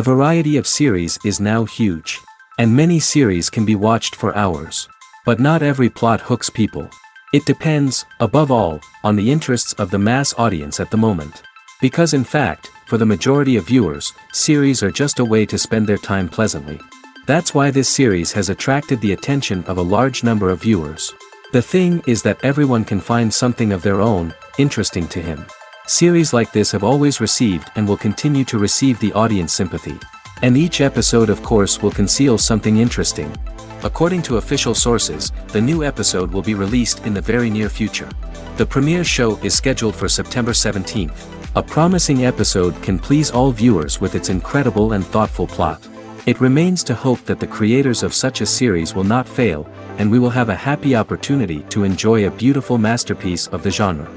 The variety of series is now huge. And many series can be watched for hours. But not every plot hooks people. It depends, above all, on the interests of the mass audience at the moment. Because in fact, for the majority of viewers, series are just a way to spend their time pleasantly. That's why this series has attracted the attention of a large number of viewers. The thing is that everyone can find something of their own, interesting to him. Series like this have always received and will continue to receive the audience sympathy. And each episode of course will conceal something interesting. According to official sources, the new episode will be released in the very near future. The premiere show is scheduled for September 17th. A promising episode can please all viewers with its incredible and thoughtful plot. It remains to hope that the creators of such a series will not fail, and we will have a happy opportunity to enjoy a beautiful masterpiece of the genre.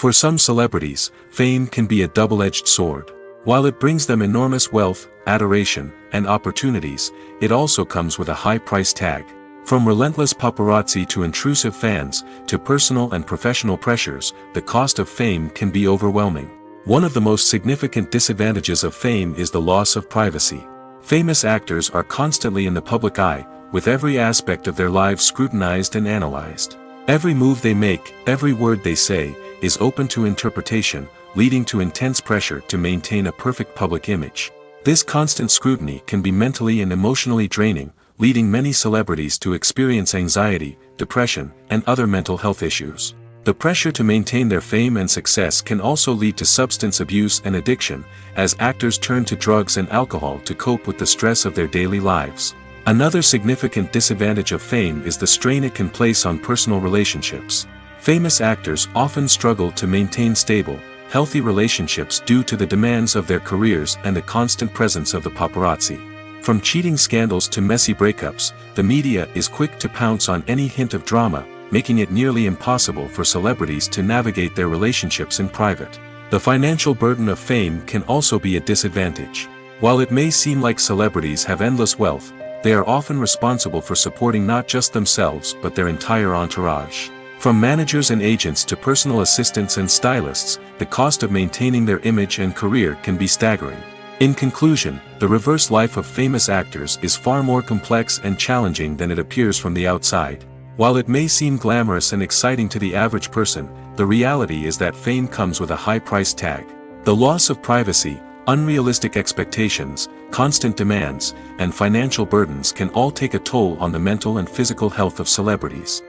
For some celebrities, fame can be a double-edged sword. While it brings them enormous wealth, adoration, and opportunities, it also comes with a high price tag. From relentless paparazzi to intrusive fans, to personal and professional pressures, the cost of fame can be overwhelming. One of the most significant disadvantages of fame is the loss of privacy. Famous actors are constantly in the public eye, with every aspect of their lives scrutinized and analyzed. Every move they make, every word they say, is open to interpretation, leading to intense pressure to maintain a perfect public image. This constant scrutiny can be mentally and emotionally draining, leading many celebrities to experience anxiety, depression, and other mental health issues. The pressure to maintain their fame and success can also lead to substance abuse and addiction, as actors turn to drugs and alcohol to cope with the stress of their daily lives. Another significant disadvantage of fame is the strain it can place on personal relationships. Famous actors often struggle to maintain stable, healthy relationships due to the demands of their careers and the constant presence of the paparazzi. From cheating scandals to messy breakups, the media is quick to pounce on any hint of drama, making it nearly impossible for celebrities to navigate their relationships in private. The financial burden of fame can also be a disadvantage. While it may seem like celebrities have endless wealth, they are often responsible for supporting not just themselves but their entire entourage. From managers and agents to personal assistants and stylists, the cost of maintaining their image and career can be staggering. In conclusion, the reverse life of famous actors is far more complex and challenging than it appears from the outside. While it may seem glamorous and exciting to the average person, the reality is that fame comes with a high price tag. The loss of privacy, unrealistic expectations, constant demands, and financial burdens can all take a toll on the mental and physical health of celebrities.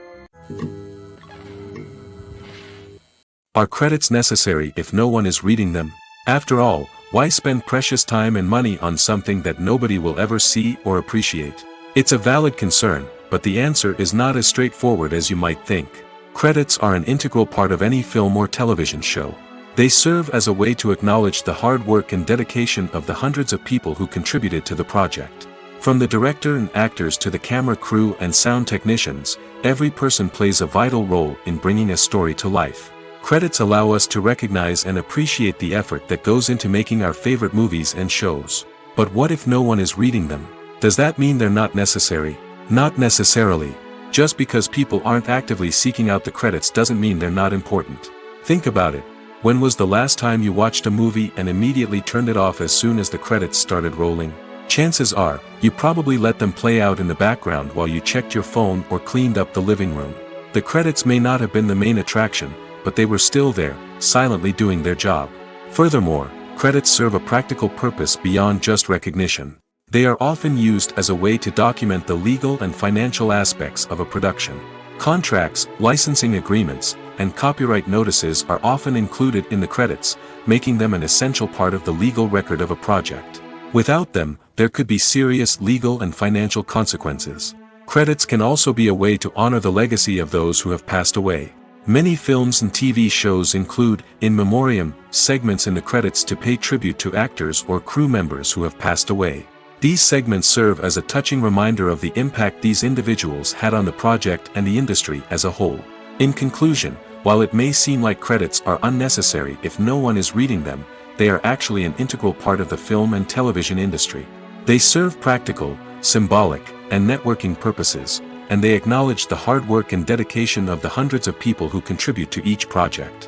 Are credits necessary if no one is reading them? After all, why spend precious time and money on something that nobody will ever see or appreciate? It's a valid concern, but the answer is not as straightforward as you might think. Credits are an integral part of any film or television show. They serve as a way to acknowledge the hard work and dedication of the hundreds of people who contributed to the project. From the director and actors to the camera crew and sound technicians, every person plays a vital role in bringing a story to life. Credits allow us to recognize and appreciate the effort that goes into making our favorite movies and shows. But what if no one is reading them? Does that mean they're not necessary? Not necessarily. Just because people aren't actively seeking out the credits doesn't mean they're not important. Think about it. When was the last time you watched a movie and immediately turned it off as soon as the credits started rolling? Chances are, you probably let them play out in the background while you checked your phone or cleaned up the living room. The credits may not have been the main attraction, but they were still there, silently doing their job. Furthermore, credits serve a practical purpose beyond just recognition. They are often used as a way to document the legal and financial aspects of a production. Contracts, licensing agreements, and copyright notices are often included in the credits, making them an essential part of the legal record of a project. Without them, there could be serious legal and financial consequences. Credits can also be a way to honor the legacy of those who have passed away. Many films and TV shows include, in memoriam, segments in the credits to pay tribute to actors or crew members who have passed away. These segments serve as a touching reminder of the impact these individuals had on the project and the industry as a whole. In conclusion, while it may seem like credits are unnecessary if no one is reading them, they are actually an integral part of the film and television industry. They serve practical, symbolic, and networking purposes, and they acknowledge the hard work and dedication of the hundreds of people who contribute to each project.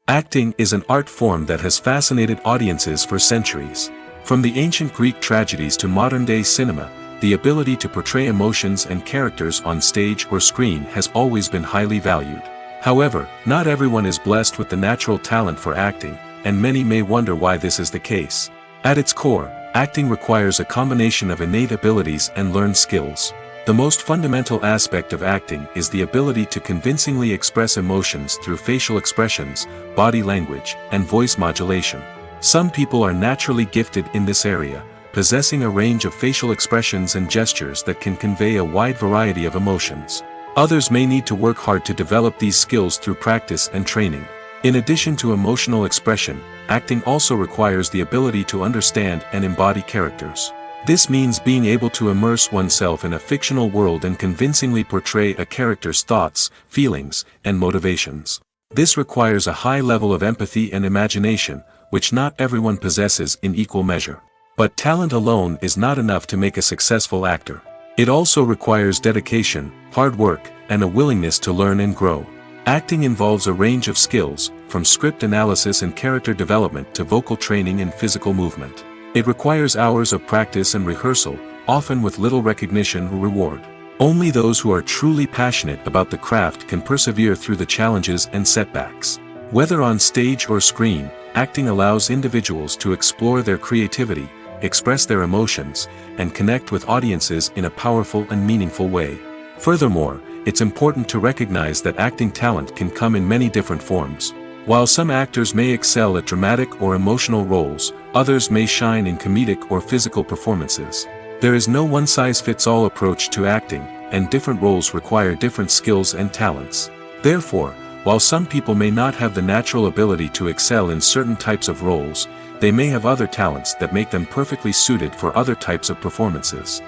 Acting is an art form that has fascinated audiences for centuries. From the ancient Greek tragedies to modern-day cinema, the ability to portray emotions and characters on stage or screen has always been highly valued. However, not everyone is blessed with the natural talent for acting, and many may wonder why this is the case. At its core, acting requires a combination of innate abilities and learned skills. The most fundamental aspect of acting is the ability to convincingly express emotions through facial expressions, body language, and voice modulation. Some people are naturally gifted in this area, possessing a range of facial expressions and gestures that can convey a wide variety of emotions. Others may need to work hard to develop these skills through practice and training. In addition to emotional expression, acting also requires the ability to understand and embody characters. This means being able to immerse oneself in a fictional world and convincingly portray a character's thoughts, feelings, and motivations. This requires a high level of empathy and imagination, which not everyone possesses in equal measure. But talent alone is not enough to make a successful actor. It also requires dedication, hard work, and a willingness to learn and grow. Acting involves a range of skills, from script analysis and character development to vocal training and physical movement. It requires hours of practice and rehearsal, often with little recognition or reward. Only those who are truly passionate about the craft can persevere through the challenges and setbacks. Whether on stage or screen, acting allows individuals to explore their creativity, express their emotions, and connect with audiences in a powerful and meaningful way. Furthermore, it's important to recognize that acting talent can come in many different forms. While some actors may excel at dramatic or emotional roles, others may shine in comedic or physical performances. There is no one-size-fits-all approach to acting, and different roles require different skills and talents. Therefore, while some people may not have the natural ability to excel in certain types of roles, they may have other talents that make them perfectly suited for other types of performances.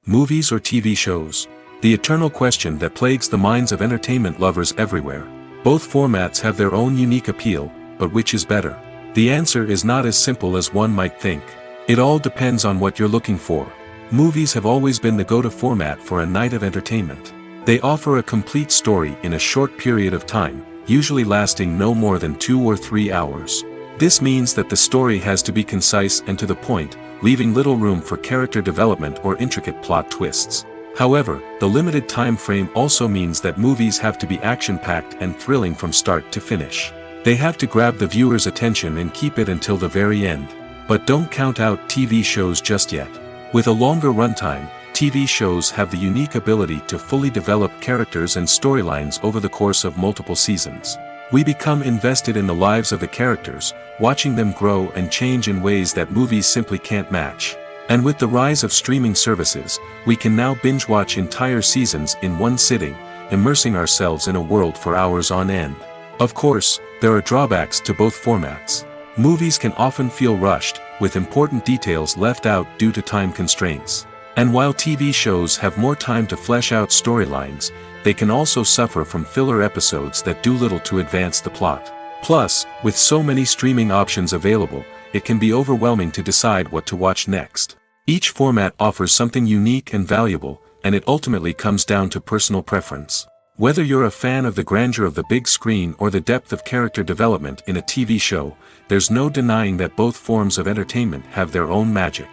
Movies or TV shows? The eternal question that plagues the minds of entertainment lovers everywhere. Both formats have their own unique appeal, but which is better? The answer is not as simple as one might think. It all depends on what you're looking for. Movies have always been the go-to format for a night of entertainment. They offer a complete story in a short period of time, usually lasting no more than 2 or 3 hours. This means that the story has to be concise and to the point, leaving little room for character development or intricate plot twists. However, the limited time frame also means that movies have to be action-packed and thrilling from start to finish. They have to grab the viewer's attention and keep it until the very end. But don't count out TV shows just yet. With a longer runtime, TV shows have the unique ability to fully develop characters and storylines over the course of multiple seasons. We become invested in the lives of the characters, watching them grow and change in ways that movies simply can't match. And with the rise of streaming services, we can now binge-watch entire seasons in one sitting, immersing ourselves in a world for hours on end. Of course, there are drawbacks to both formats. Movies can often feel rushed, with important details left out due to time constraints. And while TV shows have more time to flesh out storylines, they can also suffer from filler episodes that do little to advance the plot. Plus, with so many streaming options available, it can be overwhelming to decide what to watch next. Each format offers something unique and valuable, and it ultimately comes down to personal preference. Whether you're a fan of the grandeur of the big screen or the depth of character development in a TV show, there's no denying that both forms of entertainment have their own magic.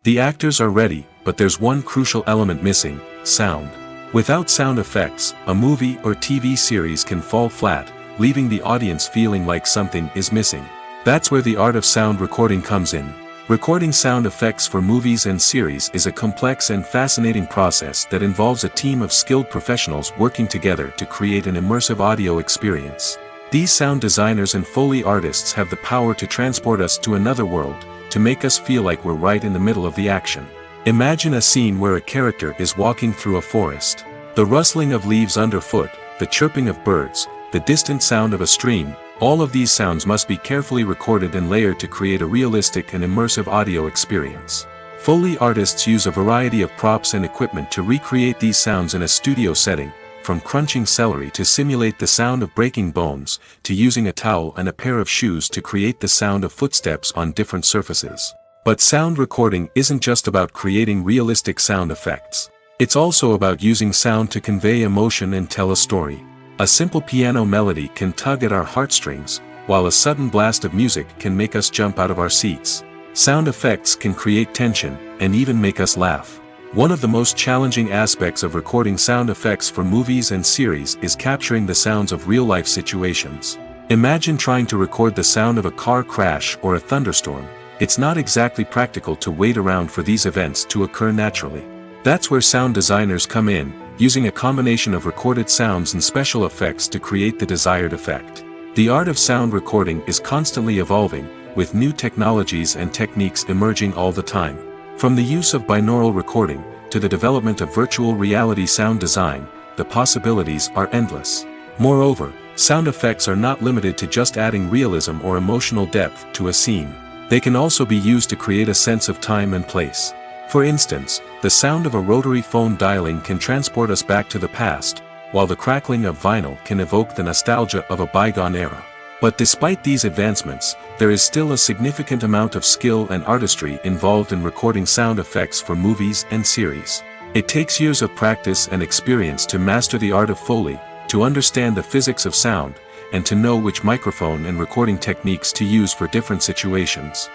The actors are ready, but there's one crucial element missing: sound. Without sound effects, a movie or TV series can fall flat, leaving the audience feeling like something is missing. That's where the art of sound recording comes in. Recording sound effects for movies and series is a complex and fascinating process that involves a team of skilled professionals working together to create an immersive audio experience. These sound designers and Foley artists have the power to transport us to another world, to make us feel like we're right in the middle of the action. Imagine a scene where a character is walking through a forest. The rustling of leaves underfoot, the chirping of birds, the distant sound of a stream, all of these sounds must be carefully recorded and layered to create a realistic and immersive audio experience. Foley artists use a variety of props and equipment to recreate these sounds in a studio setting, from crunching celery to simulate the sound of breaking bones, to using a towel and a pair of shoes to create the sound of footsteps on different surfaces. But sound recording isn't just about creating realistic sound effects. It's also about using sound to convey emotion and tell a story. A simple piano melody can tug at our heartstrings, while a sudden blast of music can make us jump out of our seats. Sound effects can create tension, and even make us laugh. One of the most challenging aspects of recording sound effects for movies and series is capturing the sounds of real-life situations. Imagine trying to record the sound of a car crash or a thunderstorm. It's not exactly practical to wait around for these events to occur naturally. That's where sound designers come in, using a combination of recorded sounds and special effects to create the desired effect. The art of sound recording is constantly evolving, with new technologies and techniques emerging all the time. From the use of binaural recording, to the development of virtual reality sound design, the possibilities are endless. Moreover, sound effects are not limited to just adding realism or emotional depth to a scene. They can also be used to create a sense of time and place. For instance, the sound of a rotary phone dialing can transport us back to the past, while the crackling of vinyl can evoke the nostalgia of a bygone era. But despite these advancements, there is still a significant amount of skill and artistry involved in recording sound effects for movies and series. It takes years of practice and experience to master the art of Foley, to understand the physics of sound, and to know which microphone and recording techniques to use for different situations.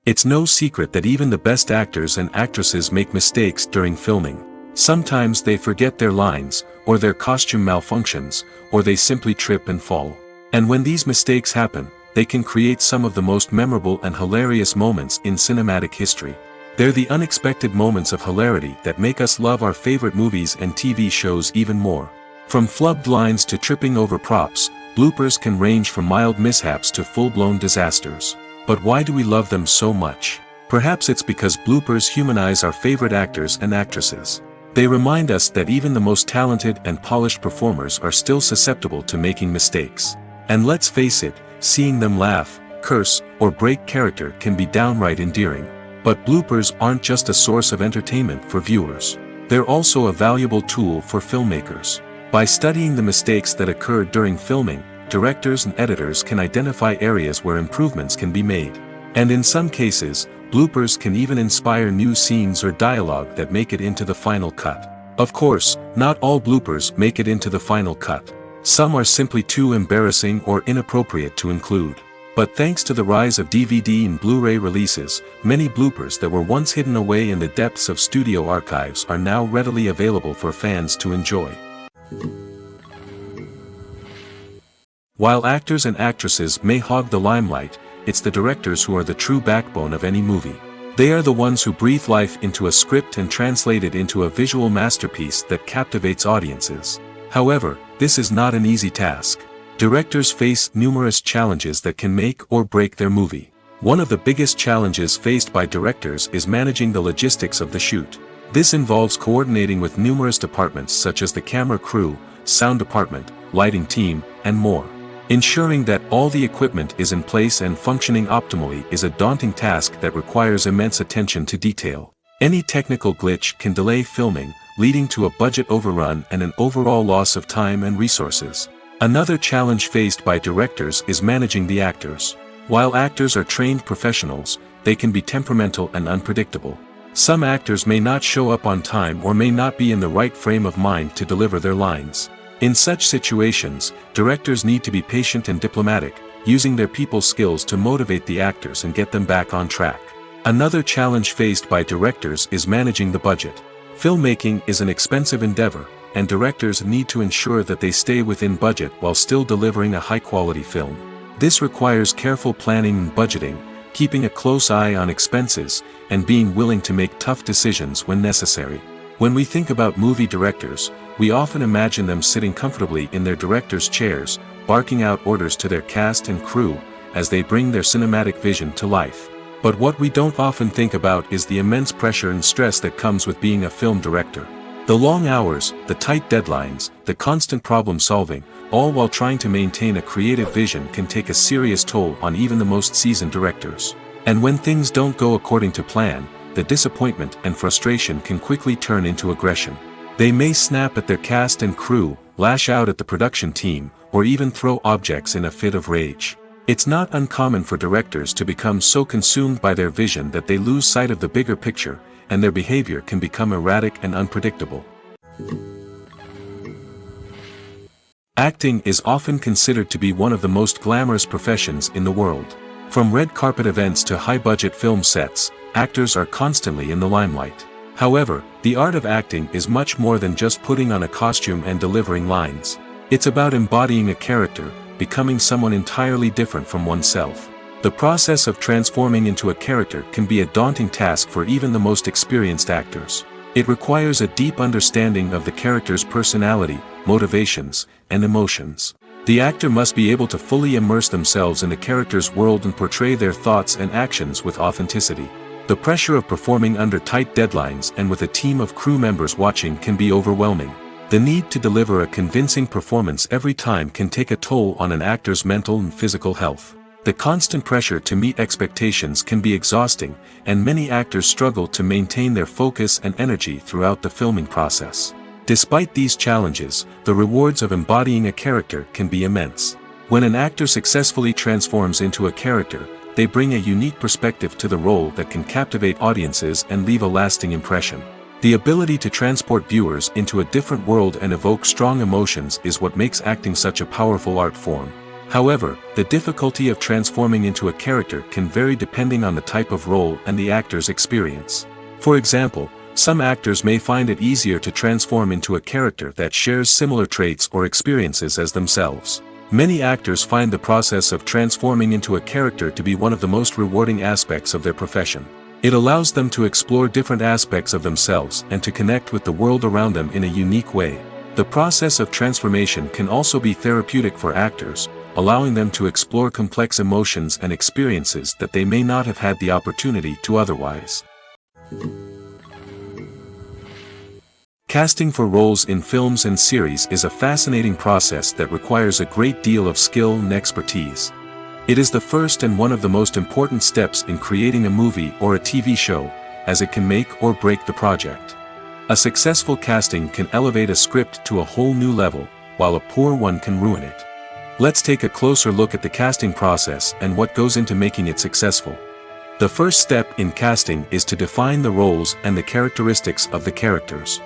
It's no secret that even the best actors and actresses make mistakes during filming. Sometimes they forget their lines, or their costume malfunctions, or they simply trip and fall. And when these mistakes happen, they can create some of the most memorable and hilarious moments in cinematic history. They're the unexpected moments of hilarity that make us love our favorite movies and TV shows even more. From flubbed lines to tripping over props, bloopers can range from mild mishaps to full-blown disasters. But why do we love them so much? Perhaps it's because bloopers humanize our favorite actors and actresses. They remind us that even the most talented and polished performers are still susceptible to making mistakes. And let's face it, seeing them laugh, curse, or break character can be downright endearing. But bloopers aren't just a source of entertainment for viewers. They're also a valuable tool for filmmakers. By studying the mistakes that occurred during filming, directors and editors can identify areas where improvements can be made. And in some cases, bloopers can even inspire new scenes or dialogue that make it into the final cut. Of course, not all bloopers make it into the final cut. Some are simply too embarrassing or inappropriate to include. But thanks to the rise of DVD and Blu-ray releases, many bloopers that were once hidden away in the depths of studio archives are now readily available for fans to enjoy. While actors and actresses may hog the limelight, it's the directors who are the true backbone of any movie. They are the ones who breathe life into a script and translate it into a visual masterpiece that captivates audiences. However, this is not an easy task. Directors face numerous challenges that can make or break their movie. One of the biggest challenges faced by directors is managing the logistics of the shoot. This involves coordinating with numerous departments such as the camera crew, sound department, lighting team, and more. Ensuring that all the equipment is in place and functioning optimally is a daunting task that requires immense attention to detail. Any technical glitch can delay filming, leading to a budget overrun and an overall loss of time and resources. Another challenge faced by directors is managing the actors. While actors are trained professionals, they can be temperamental and unpredictable. Some actors may not show up on time or may not be in the right frame of mind to deliver their lines. In such situations, directors need to be patient and diplomatic, using their people skills to motivate the actors and get them back on track. Another challenge faced by directors is managing the budget. Filmmaking is an expensive endeavor, and directors need to ensure that they stay within budget while still delivering a high-quality film. This requires careful planning and budgeting, keeping a close eye on expenses, and being willing to make tough decisions when necessary. When we think about movie directors, we often imagine them sitting comfortably in their director's chairs, barking out orders to their cast and crew, as they bring their cinematic vision to life. But what we don't often think about is the immense pressure and stress that comes with being a film director. The long hours, the tight deadlines, the constant problem-solving, all while trying to maintain a creative vision can take a serious toll on even the most seasoned directors. And when things don't go according to plan, the disappointment and frustration can quickly turn into aggression. They may snap at their cast and crew, lash out at the production team, or even throw objects in a fit of rage. It's not uncommon for directors to become so consumed by their vision that they lose sight of the bigger picture, and their behavior can become erratic and unpredictable. Acting is often considered to be one of the most glamorous professions in the world. From red carpet events to high-budget film sets, actors are constantly in the limelight. However, the art of acting is much more than just putting on a costume and delivering lines. It's about embodying a character, becoming someone entirely different from oneself. The process of transforming into a character can be a daunting task for even the most experienced actors. It requires a deep understanding of the character's personality, motivations, and emotions. The actor must be able to fully immerse themselves in the character's world and portray their thoughts and actions with authenticity. The pressure of performing under tight deadlines and with a team of crew members watching can be overwhelming. The need to deliver a convincing performance every time can take a toll on an actor's mental and physical health. The constant pressure to meet expectations can be exhausting, and many actors struggle to maintain their focus and energy throughout the filming process. Despite these challenges, the rewards of embodying a character can be immense. When an actor successfully transforms into a character, they bring a unique perspective to the role that can captivate audiences and leave a lasting impression. The ability to transport viewers into a different world and evoke strong emotions is what makes acting such a powerful art form. However, the difficulty of transforming into a character can vary depending on the type of role and the actor's experience. For example, some actors may find it easier to transform into a character that shares similar traits or experiences as themselves. Many actors find the process of transforming into a character to be one of the most rewarding aspects of their profession. It allows them to explore different aspects of themselves and to connect with the world around them in a unique way. The process of transformation can also be therapeutic for actors, allowing them to explore complex emotions and experiences that they may not have had the opportunity to otherwise. Casting for roles in films and series is a fascinating process that requires a great deal of skill and expertise. It is the first and one of the most important steps in creating a movie or a TV show, as it can make or break the project. A successful casting can elevate a script to a whole new level, while a poor one can ruin it. Let's take a closer look at the casting process and what goes into making it successful. The first step in casting is to define the roles and the characteristics of the characters.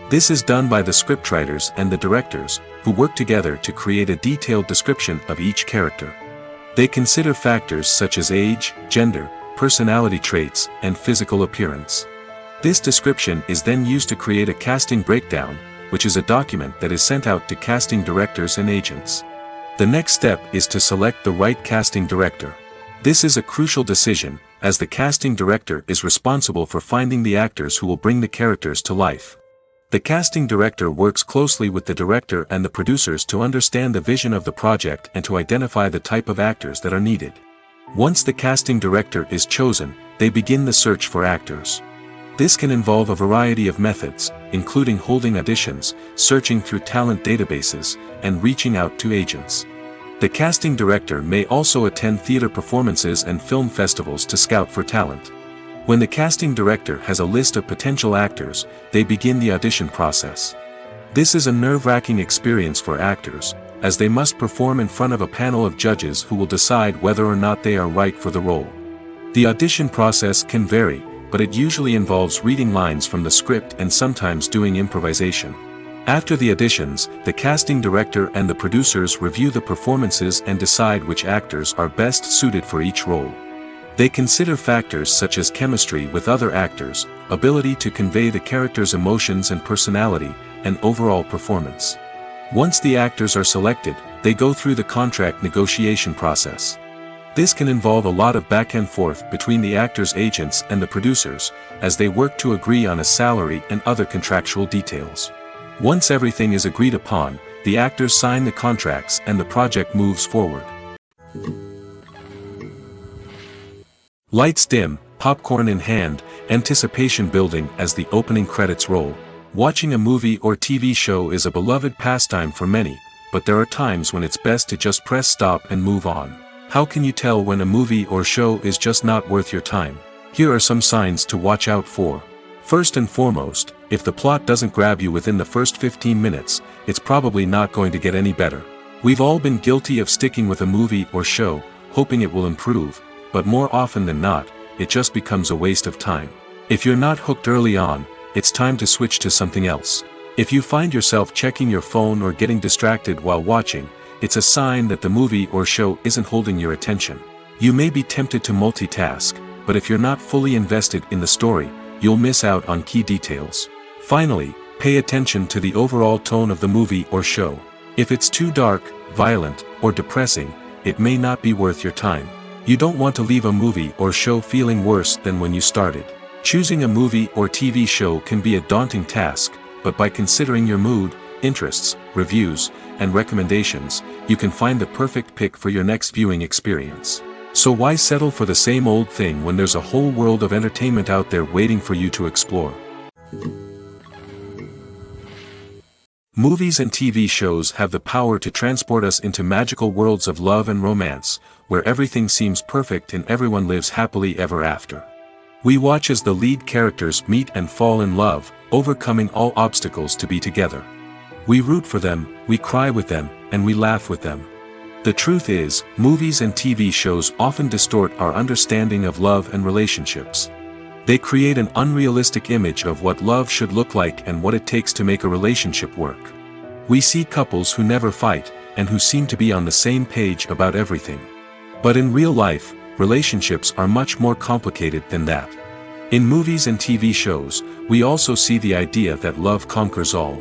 This is done by the scriptwriters and the directors, who work together to create a detailed description of each character. They consider factors such as age, gender, personality traits, and physical appearance. This description is then used to create a casting breakdown, which is a document that is sent out to casting directors and agents. The next step is to select the right casting director. This is a crucial decision, as the casting director is responsible for finding the actors who will bring the characters to life. The casting director works closely with the director and the producers to understand the vision of the project and to identify the type of actors that are needed. Once the casting director is chosen, they begin the search for actors. This can involve a variety of methods, including holding auditions, searching through talent databases, and reaching out to agents. The casting director may also attend theater performances and film festivals to scout for talent. When the casting director has a list of potential actors, they begin the audition process. This is a nerve-wracking experience for actors, as they must perform in front of a panel of judges who will decide whether or not they are right for the role. The audition process can vary, but it usually involves reading lines from the script and sometimes doing improvisation. After the auditions, the casting director and the producers review the performances and decide which actors are best suited for each role. They consider factors such as chemistry with other actors, ability to convey the character's emotions and personality, and overall performance. Once the actors are selected, they go through the contract negotiation process. This can involve a lot of back and forth between the actors' agents and the producers, as they work to agree on a salary and other contractual details. Once everything is agreed upon, the actors sign the contracts and the project moves forward. Lights dim, popcorn in hand, anticipation building as the opening credits roll. Watching a movie or TV show is a beloved pastime for many, but there are times when it's best to just press stop and move on. How can you tell when a movie or show is just not worth your time? Here are some signs to watch out for. First and foremost, if the plot doesn't grab you within the first 15 minutes, it's probably not going to get any better. We've all been guilty of sticking with a movie or show, hoping it will improve, but more often than not, it just becomes a waste of time. If you're not hooked early on, it's time to switch to something else. If you find yourself checking your phone or getting distracted while watching, it's a sign that the movie or show isn't holding your attention. You may be tempted to multitask, but if you're not fully invested in the story, you'll miss out on key details. Finally, pay attention to the overall tone of the movie or show. If it's too dark, violent, or depressing, it may not be worth your time. You don't want to leave a movie or show feeling worse than when you started. Choosing a movie or TV show can be a daunting task, but by considering your mood, interests, reviews, and recommendations, you can find the perfect pick for your next viewing experience. So why settle for the same old thing when there's a whole world of entertainment out there waiting for you to explore? Movies and TV shows have the power to transport us into magical worlds of love and romance, where everything seems perfect and everyone lives happily ever after. We watch as the lead characters meet and fall in love, overcoming all obstacles to be together. We root for them, we cry with them, and we laugh with them. The truth is, movies and TV shows often distort our understanding of love and relationships. They create an unrealistic image of what love should look like and what it takes to make a relationship work. We see couples who never fight, and who seem to be on the same page about everything. But in real life, relationships are much more complicated than that. In movies and TV shows, we also see the idea that love conquers all.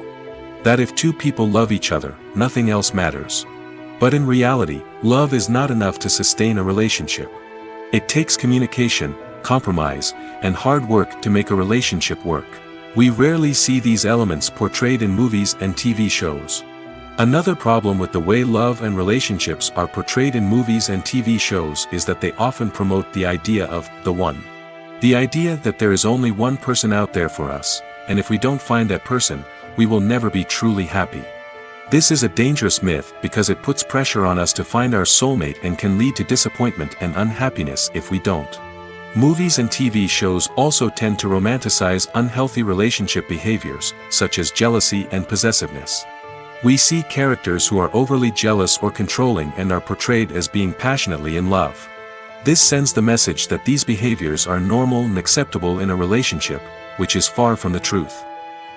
That if two people love each other, nothing else matters. But in reality, love is not enough to sustain a relationship. It takes communication, compromise, and hard work to make a relationship work. We rarely see these elements portrayed in movies and TV shows. Another problem with the way love and relationships are portrayed in movies and TV shows is that they often promote the idea of the one. The idea that there is only one person out there for us, and if we don't find that person, we will never be truly happy. This is a dangerous myth because it puts pressure on us to find our soulmate and can lead to disappointment and unhappiness if we don't. Movies and TV shows also tend to romanticize unhealthy relationship behaviors, such as jealousy and possessiveness. We see characters who are overly jealous or controlling and are portrayed as being passionately in love. This sends the message that these behaviors are normal and acceptable in a relationship, which is far from the truth.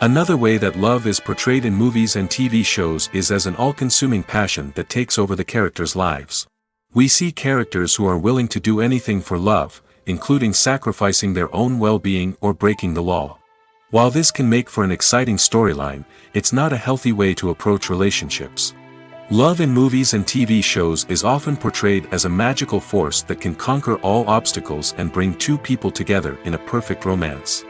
Another way that love is portrayed in movies and TV shows is as an all-consuming passion that takes over the characters' lives. We see characters who are willing to do anything for love, including sacrificing their own well-being or breaking the law. While this can make for an exciting storyline, it's not a healthy way to approach relationships. Love in movies and TV shows is often portrayed as a magical force that can conquer all obstacles and bring two people together in a perfect romance.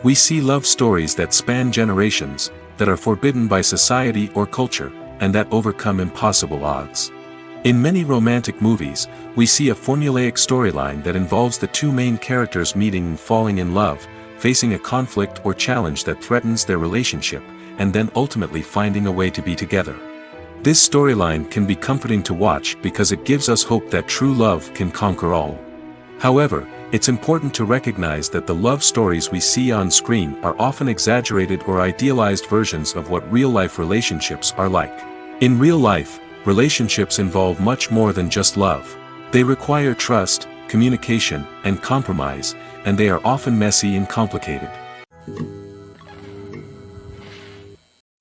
We see love stories that span generations, that are forbidden by society or culture, and that overcome impossible odds. In many romantic movies, we see a formulaic storyline that involves the two main characters meeting and falling in love, facing a conflict or challenge that threatens their relationship, and then ultimately finding a way to be together. This storyline can be comforting to watch because it gives us hope that true love can conquer all. However, it's important to recognize that the love stories we see on screen are often exaggerated or idealized versions of what real-life relationships are like. In real life, relationships involve much more than just love. They require trust, communication, and compromise, and they are often messy and complicated.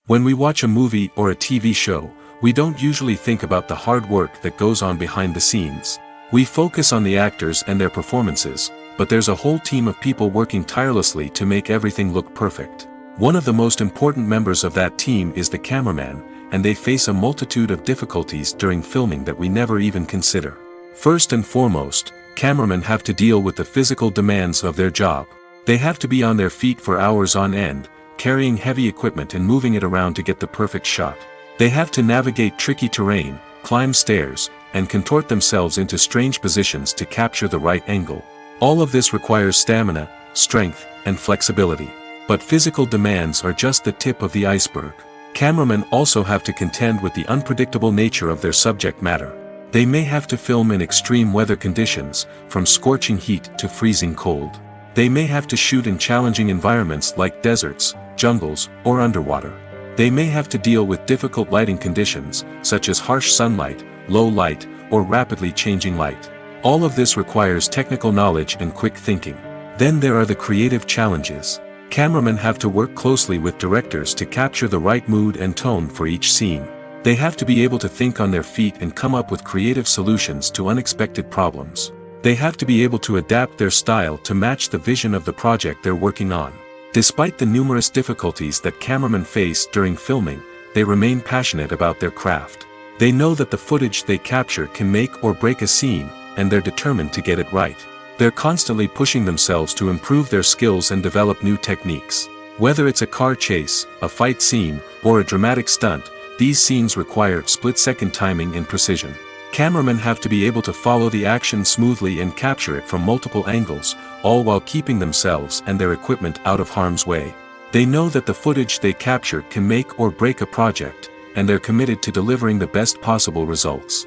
When we watch a movie or a TV show, we don't usually think about the hard work that goes on behind the scenes. We see characters who are overly jealous or controlling and are portrayed as being passionately in love. That if two people love each other, nothing else matters. But in reality, love is not enough to sustain a relationship. It takes communication, compromise, and hard work to make a relationship work. When we watch a movie or a TV show, we don't usually think about the hard work that goes on behind the scenes. We focus on the actors and their performances, but there's a whole team of people working tirelessly to make everything look perfect. One of the most important members of that team is the cameraman, and they face a multitude of difficulties during filming that we never even consider. First and foremost, cameramen have to deal with the physical demands of their job. They have to be on their feet for hours on end, carrying heavy equipment and moving it around to get the perfect shot. They have to navigate tricky terrain, climb stairs, and contort themselves into strange positions to capture the right angle. All of this requires stamina, strength, and flexibility. But physical demands are just the tip of the iceberg. Cameramen also have to contend with the unpredictable nature of their subject matter. They may have to film in extreme weather conditions, from scorching heat to freezing cold. They may have to shoot in challenging environments like deserts, jungles, or underwater. They may have to deal with difficult lighting conditions, such as harsh sunlight, low light, or rapidly changing light. All of this requires technical knowledge and quick thinking. Then there are the creative challenges. Cameramen have to work closely with directors to capture the right mood and tone for each scene. They have to be able to think on their feet and come up with creative solutions to unexpected problems. They have to be able to adapt their style to match the vision of the project they're working on. Despite the numerous difficulties that cameramen face during filming, they remain passionate about their craft. They know that the footage they capture can make or break a scene, and they're determined to get it right. They're constantly pushing themselves to improve their skills and develop new techniques. Whether it's a car chase, a fight scene, or a dramatic stunt, these scenes require split-second timing and precision. Cameramen have to be able to follow the action smoothly and capture it from multiple angles, all while keeping themselves and their equipment out of harm's way. They know that the footage they capture can make or break a project, and they're committed to delivering the best possible results.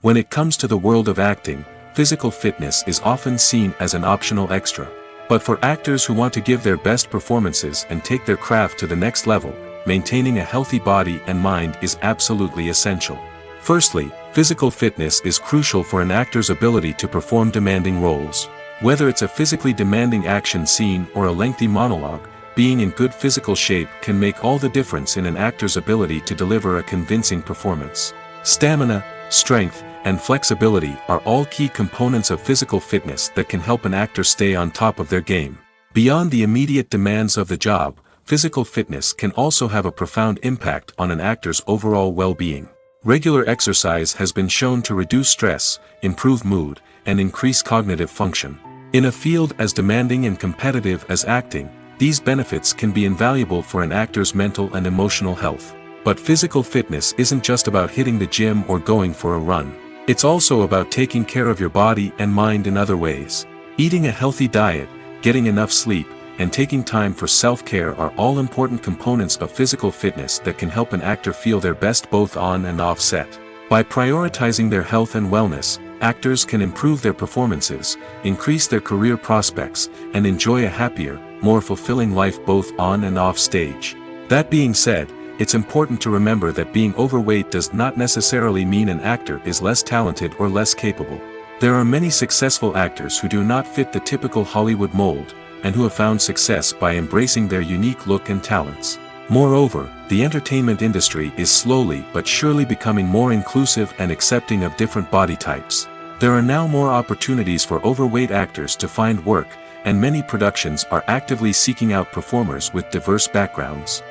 When it comes to the world of acting, physical fitness is often seen as an optional extra. But for actors who want to give their best performances and take their craft to the next level, maintaining a healthy body and mind is absolutely essential. Firstly, physical fitness is crucial for an actor's ability to perform demanding roles. Whether it's a physically demanding action scene or a lengthy monologue, being in good physical shape can make all the difference in an actor's ability to deliver a convincing performance. Stamina, strength, and flexibility are all key components of physical fitness that can help an actor stay on top of their game. Beyond the immediate demands of the job, physical fitness can also have a profound impact on an actor's overall well-being. Regular exercise has been shown to reduce stress, improve mood, and increase cognitive function. In a field as demanding and competitive as acting, these benefits can be invaluable for an actor's mental and emotional health. But physical fitness isn't just about hitting the gym or going for a run. It's also about taking care of your body and mind in other ways. Eating a healthy diet, getting enough sleep, and taking time for self-care are all important components of physical fitness that can help an actor feel their best both on and off set. By prioritizing their health and wellness, actors can improve their performances, increase their career prospects, and enjoy a happier, more fulfilling life both on and off stage. That being said, it's important to remember that being overweight does not necessarily mean an actor is less talented or less capable. There are many successful actors who do not fit the typical Hollywood mold, and who have found success by embracing their unique look and talents. Moreover, the entertainment industry is slowly but surely becoming more inclusive and accepting of different body types. There are now more opportunities for overweight actors to find work, and many productions are actively seeking out performers with diverse backgrounds.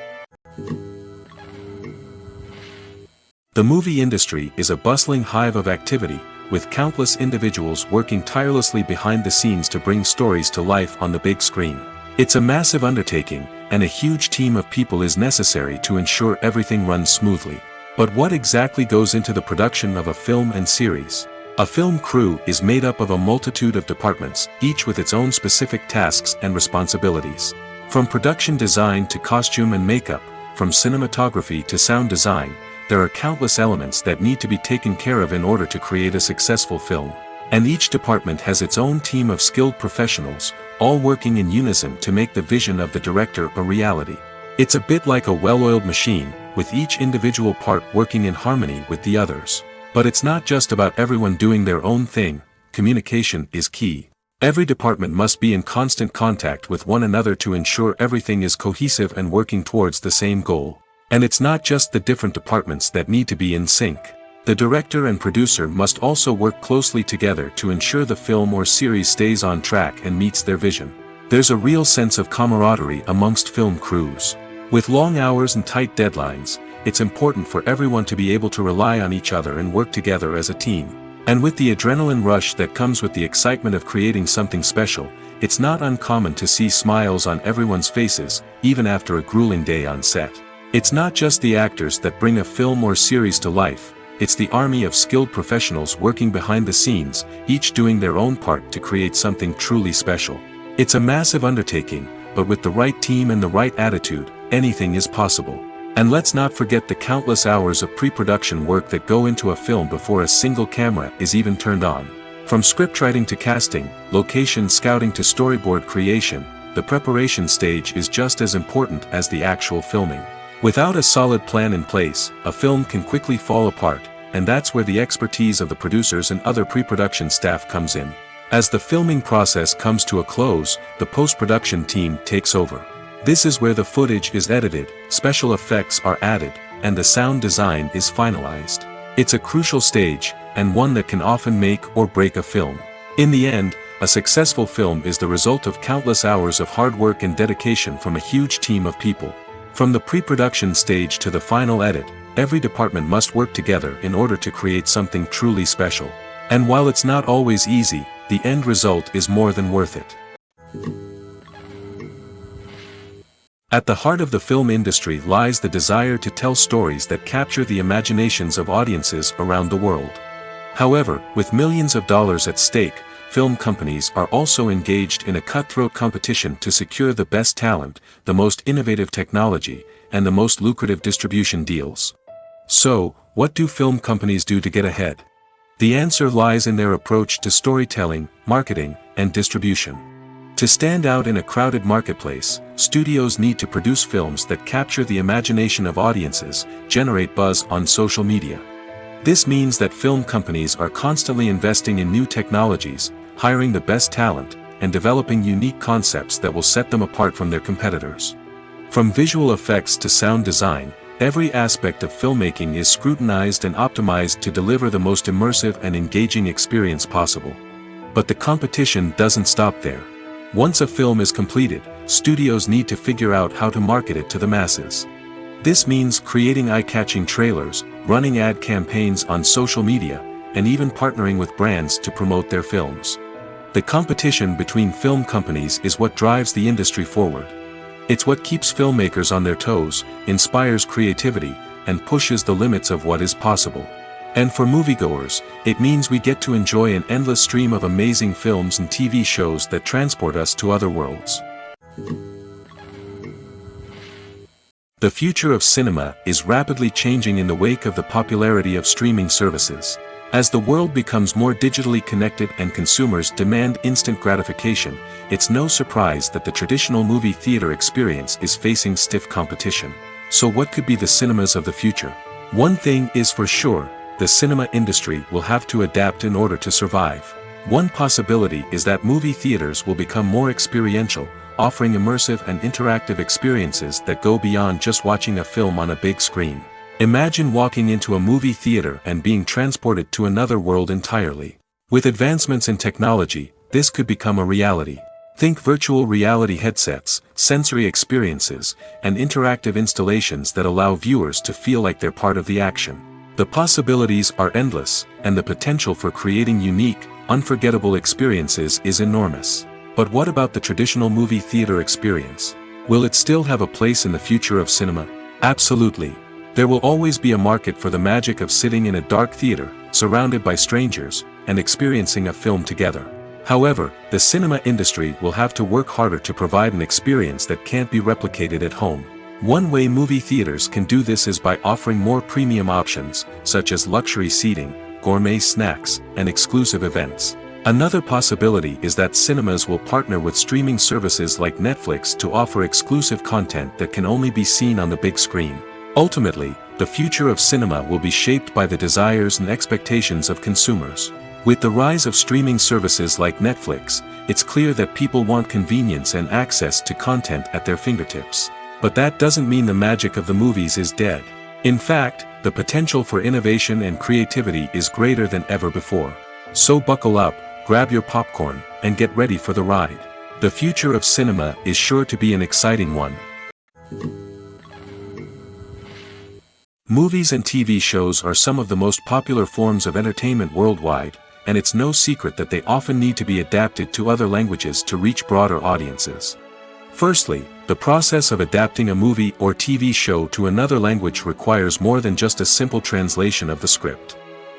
The movie industry is a bustling hive of activity, with countless individuals working tirelessly behind the scenes to bring stories to life on the big screen. It's a massive undertaking, and a huge team of people is necessary to ensure everything runs smoothly. But what exactly goes into the production of a film and series? A film crew is made up of a multitude of departments, each with its own specific tasks and responsibilities. From production design to costume and makeup, from cinematography to sound design, there are countless elements that need to be taken care of in order to create a successful film. And each department has its own team of skilled professionals, all working in unison to make the vision of the director a reality. It's a bit like a well-oiled machine, with each individual part working in harmony with the others. But it's not just about everyone doing their own thing. Communication is key. Every department must be in constant contact with one another to ensure everything is cohesive and working towards the same goal. And it's not just the different departments that need to be in sync. The director and producer must also work closely together to ensure the film or series stays on track and meets their vision. There's a real sense of camaraderie amongst film crews. With long hours and tight deadlines, it's important for everyone to be able to rely on each other and work together as a team. And with the adrenaline rush that comes with the excitement of creating something special, it's not uncommon to see smiles on everyone's faces, even after a grueling day on set. It's not just the actors that bring a film or series to life, it's the army of skilled professionals working behind the scenes, each doing their own part to create something truly special. It's a massive undertaking, but with the right team and the right attitude, anything is possible. And let's not forget the countless hours of pre-production work that go into a film before a single camera is even turned on. From scriptwriting to casting, location scouting to storyboard creation, the preparation stage is just as important as the actual filming. Without a solid plan in place, a film can quickly fall apart, and that's where the expertise of the producers and other pre-production staff comes in. As the filming process comes to a close, the post-production team takes over. This is where the footage is edited, special effects are added, and the sound design is finalized. It's a crucial stage, and one that can often make or break a film. In the end, a successful film is the result of countless hours of hard work and dedication from a huge team of people. From the pre-production stage to the final edit, every department must work together in order to create something truly special. And while it's not always easy, the end result is more than worth it. At the heart of the film industry lies the desire to tell stories that capture the imaginations of audiences around the world. However, with millions of dollars at stake, film companies are also engaged in a cutthroat competition to secure the best talent, the most innovative technology, and the most lucrative distribution deals. So, what do film companies do to get ahead? The answer lies in their approach to storytelling, marketing, and distribution. To stand out in a crowded marketplace, studios need to produce films that capture the imagination of audiences, generate buzz on social media. This means that film companies are constantly investing in new technologies, hiring the best talent, and developing unique concepts that will set them apart from their competitors. From visual effects to sound design, every aspect of filmmaking is scrutinized and optimized to deliver the most immersive and engaging experience possible. But the competition doesn't stop there. Once a film is completed, studios need to figure out how to market it to the masses. This means creating eye-catching trailers, running ad campaigns on social media, and even partnering with brands to promote their films. The competition between film companies is what drives the industry forward. It's what keeps filmmakers on their toes, inspires creativity, and pushes the limits of what is possible. And for moviegoers, it means we get to enjoy an endless stream of amazing films and TV shows that transport us to other worlds. The future of cinema is rapidly changing in the wake of the popularity of streaming services. As the world becomes more digitally connected and consumers demand instant gratification, it's no surprise that the traditional movie theater experience is facing stiff competition. So what could be the cinemas of the future? One thing is for sure, the cinema industry will have to adapt in order to survive. One possibility is that movie theaters will become more experiential, offering immersive and interactive experiences that go beyond just watching a film on a big screen. Imagine walking into a movie theater and being transported to another world entirely. With advancements in technology, this could become a reality. Think virtual reality headsets, sensory experiences, and interactive installations that allow viewers to feel like they're part of the action. The possibilities are endless, and the potential for creating unique, unforgettable experiences is enormous. But what about the traditional movie theater experience? Will it still have a place in the future of cinema? Absolutely. There will always be a market for the magic of sitting in a dark theater, surrounded by strangers, and experiencing a film together. However, the cinema industry will have to work harder to provide an experience that can't be replicated at home. One way movie theaters can do this is by offering more premium options, such as luxury seating, gourmet snacks, and exclusive events. Another possibility is that cinemas will partner with streaming services like Netflix to offer exclusive content that can only be seen on the big screen. Ultimately, the future of cinema will be shaped by the desires and expectations of consumers. With the rise of streaming services like Netflix, it's clear that people want convenience and access to content at their fingertips. But that doesn't mean the magic of the movies is dead. In fact, the potential for innovation and creativity is greater than ever before. So buckle up, grab your popcorn, and get ready for the ride. The future of cinema is sure to be an exciting one. Movies and TV shows are some of the most popular forms of entertainment worldwide, and it's no secret that they often need to be adapted to other languages to reach broader audiences. Firstly, the process of adapting a movie or TV show to another language requires more than just a simple translation of the script.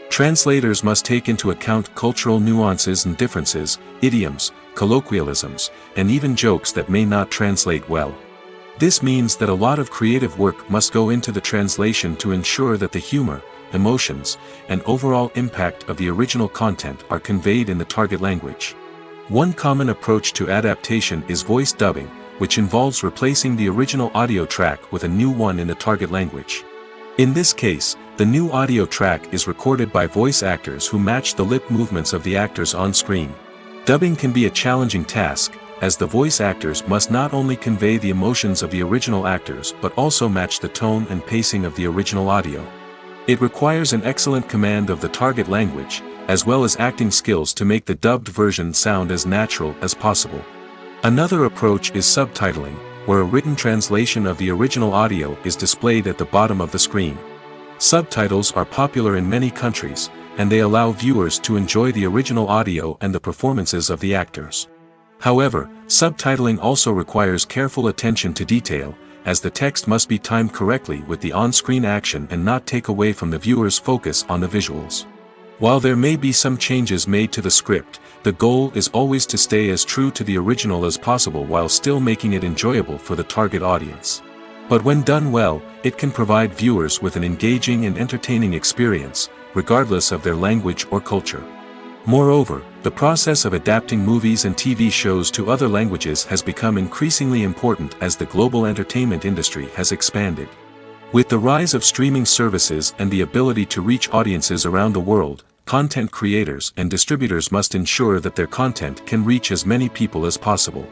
Translators must take into account cultural nuances and differences, idioms, colloquialisms, and even jokes that may not translate well. This means that a lot of creative work must go into the translation to ensure that the humor, emotions, and overall impact of the original content are conveyed in the target language. One common approach to adaptation is voice dubbing, which involves replacing the original audio track with a new one in the target language. In this case, the new audio track is recorded by voice actors who match the lip movements of the actors on screen. Dubbing can be a challenging task, as the voice actors must not only convey the emotions of the original actors but also match the tone and pacing of the original audio. It requires an excellent command of the target language, as well as acting skills to make the dubbed version sound as natural as possible. Another approach is subtitling, where a written translation of the original audio is displayed at the bottom of the screen. Subtitles are popular in many countries, and they allow viewers to enjoy the original audio and the performances of the actors. However, subtitling also requires careful attention to detail, as the text must be timed correctly with the on-screen action and not take away from the viewer's focus on the visuals. While there may be some changes made to the script, the goal is always to stay as true to the original as possible while still making it enjoyable for the target audience. But when done well, it can provide viewers with an engaging and entertaining experience, regardless of their language or culture. Moreover, the process of adapting movies and TV shows to other languages has become increasingly important as the global entertainment industry has expanded. With the rise of streaming services and the ability to reach audiences around the world, content creators and distributors must ensure that their content can reach as many people as possible.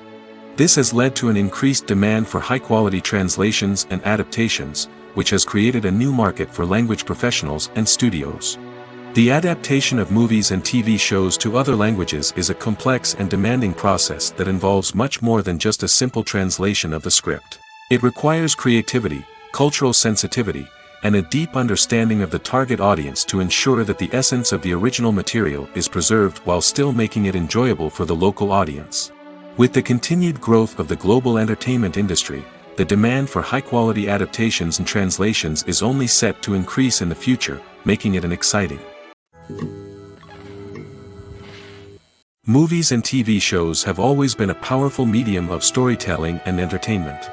This has led to an increased demand for high-quality translations and adaptations, which has created a new market for language professionals and studios. The adaptation of movies and TV shows to other languages is a complex and demanding process that involves much more than just a simple translation of the script. It requires creativity, cultural sensitivity, and a deep understanding of the target audience to ensure that the essence of the original material is preserved while still making it enjoyable for the local audience. With the continued growth of the global entertainment industry, the demand for high-quality adaptations and translations is only set to increase in the future, making it an exciting. Movies and TV shows have always been a powerful medium of storytelling and entertainment.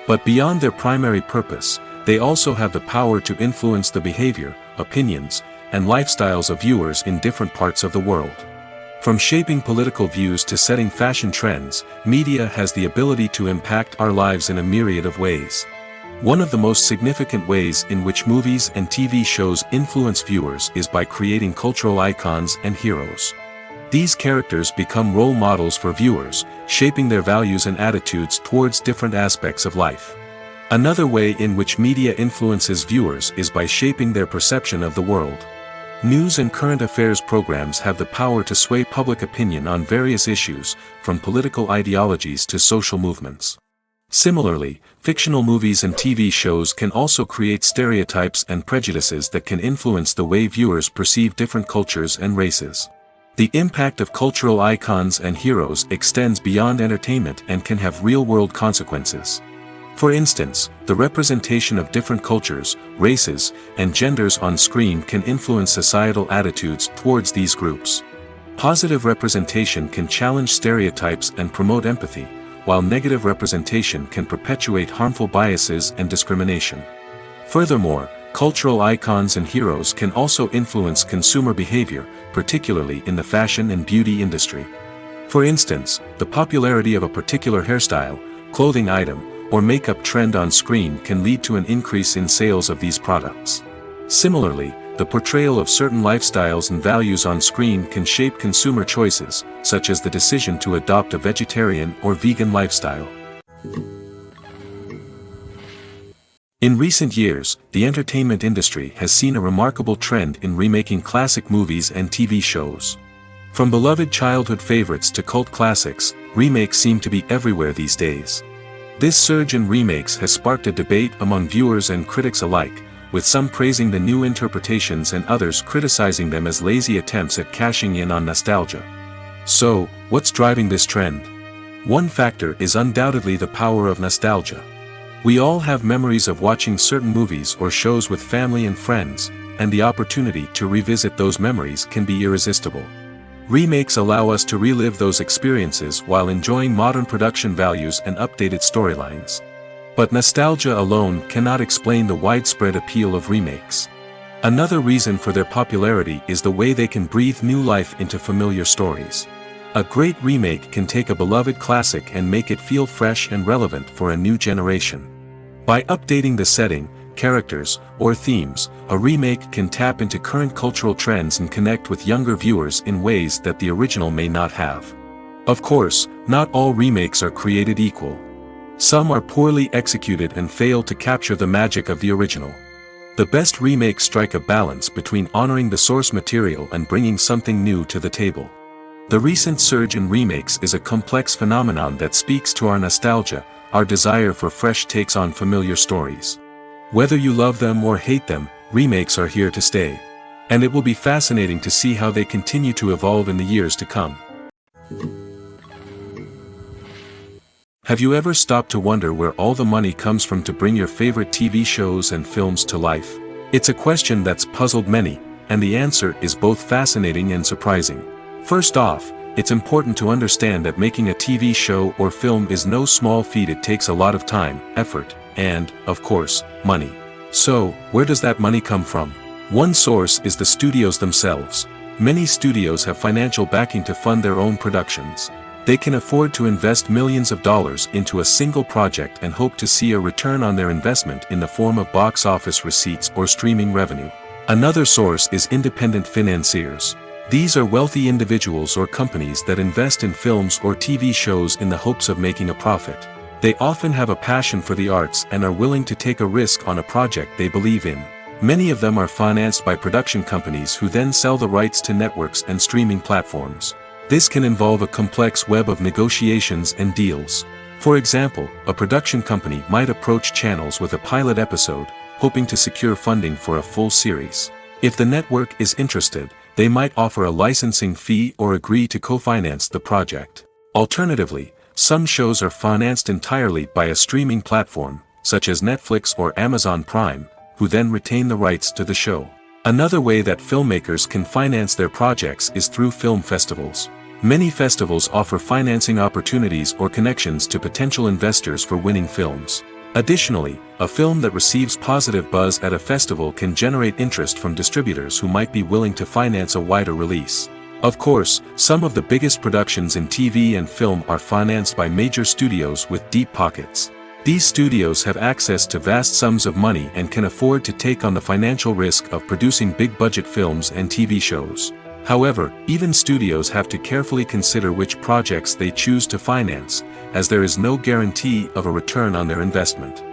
But beyond their primary purpose, they also have the power to influence the behavior, opinions, and lifestyles of viewers in different parts of the world. From shaping political views to setting fashion trends, media has the ability to impact our lives in a myriad of ways. One of the most significant ways in which movies and TV shows influence viewers is by creating cultural icons and heroes. These characters become role models for viewers, shaping their values and attitudes towards different aspects of life. Another way in which media influences viewers is by shaping their perception of the world. News and current affairs programs have the power to sway public opinion on various issues, from political ideologies to social movements. Similarly, fictional movies and TV shows can also create stereotypes and prejudices that can influence the way viewers perceive different cultures and races. The impact of cultural icons and heroes extends beyond entertainment and can have real-world consequences. For instance, the representation of different cultures, races, and genders on screen can influence societal attitudes towards these groups. Positive representation can challenge stereotypes and promote empathy, while negative representation can perpetuate harmful biases and discrimination. Furthermore, cultural icons and heroes can also influence consumer behavior, particularly in the fashion and beauty industry. For instance, the popularity of a particular hairstyle, clothing item, or makeup trend on screen can lead to an increase in sales of these products. Similarly, the portrayal of certain lifestyles and values on screen can shape consumer choices, such as the decision to adopt a vegetarian or vegan lifestyle. In recent years, the entertainment industry has seen a remarkable trend in remaking classic movies and TV shows. From beloved childhood favorites to cult classics, remakes seem to be everywhere these days. This surge in remakes has sparked a debate among viewers and critics alike, with some praising the new interpretations and others criticizing them as lazy attempts at cashing in on nostalgia. So, what's driving this trend? One factor is undoubtedly the power of nostalgia. We all have memories of watching certain movies or shows with family and friends, and the opportunity to revisit those memories can be irresistible. Remakes allow us to relive those experiences while enjoying modern production values and updated storylines. But nostalgia alone cannot explain the widespread appeal of remakes. Another reason for their popularity is the way they can breathe new life into familiar stories. A great remake can take a beloved classic and make it feel fresh and relevant for a new generation. By updating the setting, characters, or themes, a remake can tap into current cultural trends and connect with younger viewers in ways that the original may not have. Of course, not all remakes are created equal. Some are poorly executed and fail to capture the magic of the original. The best remakes strike a balance between honoring the source material and bringing something new to the table. The recent surge in remakes is a complex phenomenon that speaks to our nostalgia, our desire for fresh takes on familiar stories. Whether you love them or hate them, remakes are here to stay. And it will be fascinating to see how they continue to evolve in the years to come. Have you ever stopped to wonder where all the money comes from to bring your favorite TV shows and films to life? It's a question that's puzzled many, and the answer is both fascinating and surprising. First off, it's important to understand that making a TV show or film is no small feat. It takes a lot of time, effort, and, of course, money. So, where does that money come from? One source is the studios themselves. Many studios have financial backing to fund their own productions. They can afford to invest millions of dollars into a single project and hope to see a return on their investment in the form of box office receipts or streaming revenue. Another source is independent financiers. These are wealthy individuals or companies that invest in films or TV shows in the hopes of making a profit. They often have a passion for the arts and are willing to take a risk on a project they believe in. Many of them are financed by production companies who then sell the rights to networks and streaming platforms. This can involve a complex web of negotiations and deals. For example, a production company might approach channels with a pilot episode, hoping to secure funding for a full series. If the network is interested, they might offer a licensing fee or agree to co-finance the project. Alternatively, some shows are financed entirely by a streaming platform, such as Netflix or Amazon Prime, who then retain the rights to the show. Another way that filmmakers can finance their projects is through film festivals. Many festivals offer financing opportunities or connections to potential investors for winning films. Additionally, a film that receives positive buzz at a festival can generate interest from distributors who might be willing to finance a wider release. Of course, some of the biggest productions in TV and film are financed by major studios with deep pockets. These studios have access to vast sums of money and can afford to take on the financial risk of producing big-budget films and TV shows. However, even studios have to carefully consider which projects they choose to finance, as there is no guarantee of a return on their investment.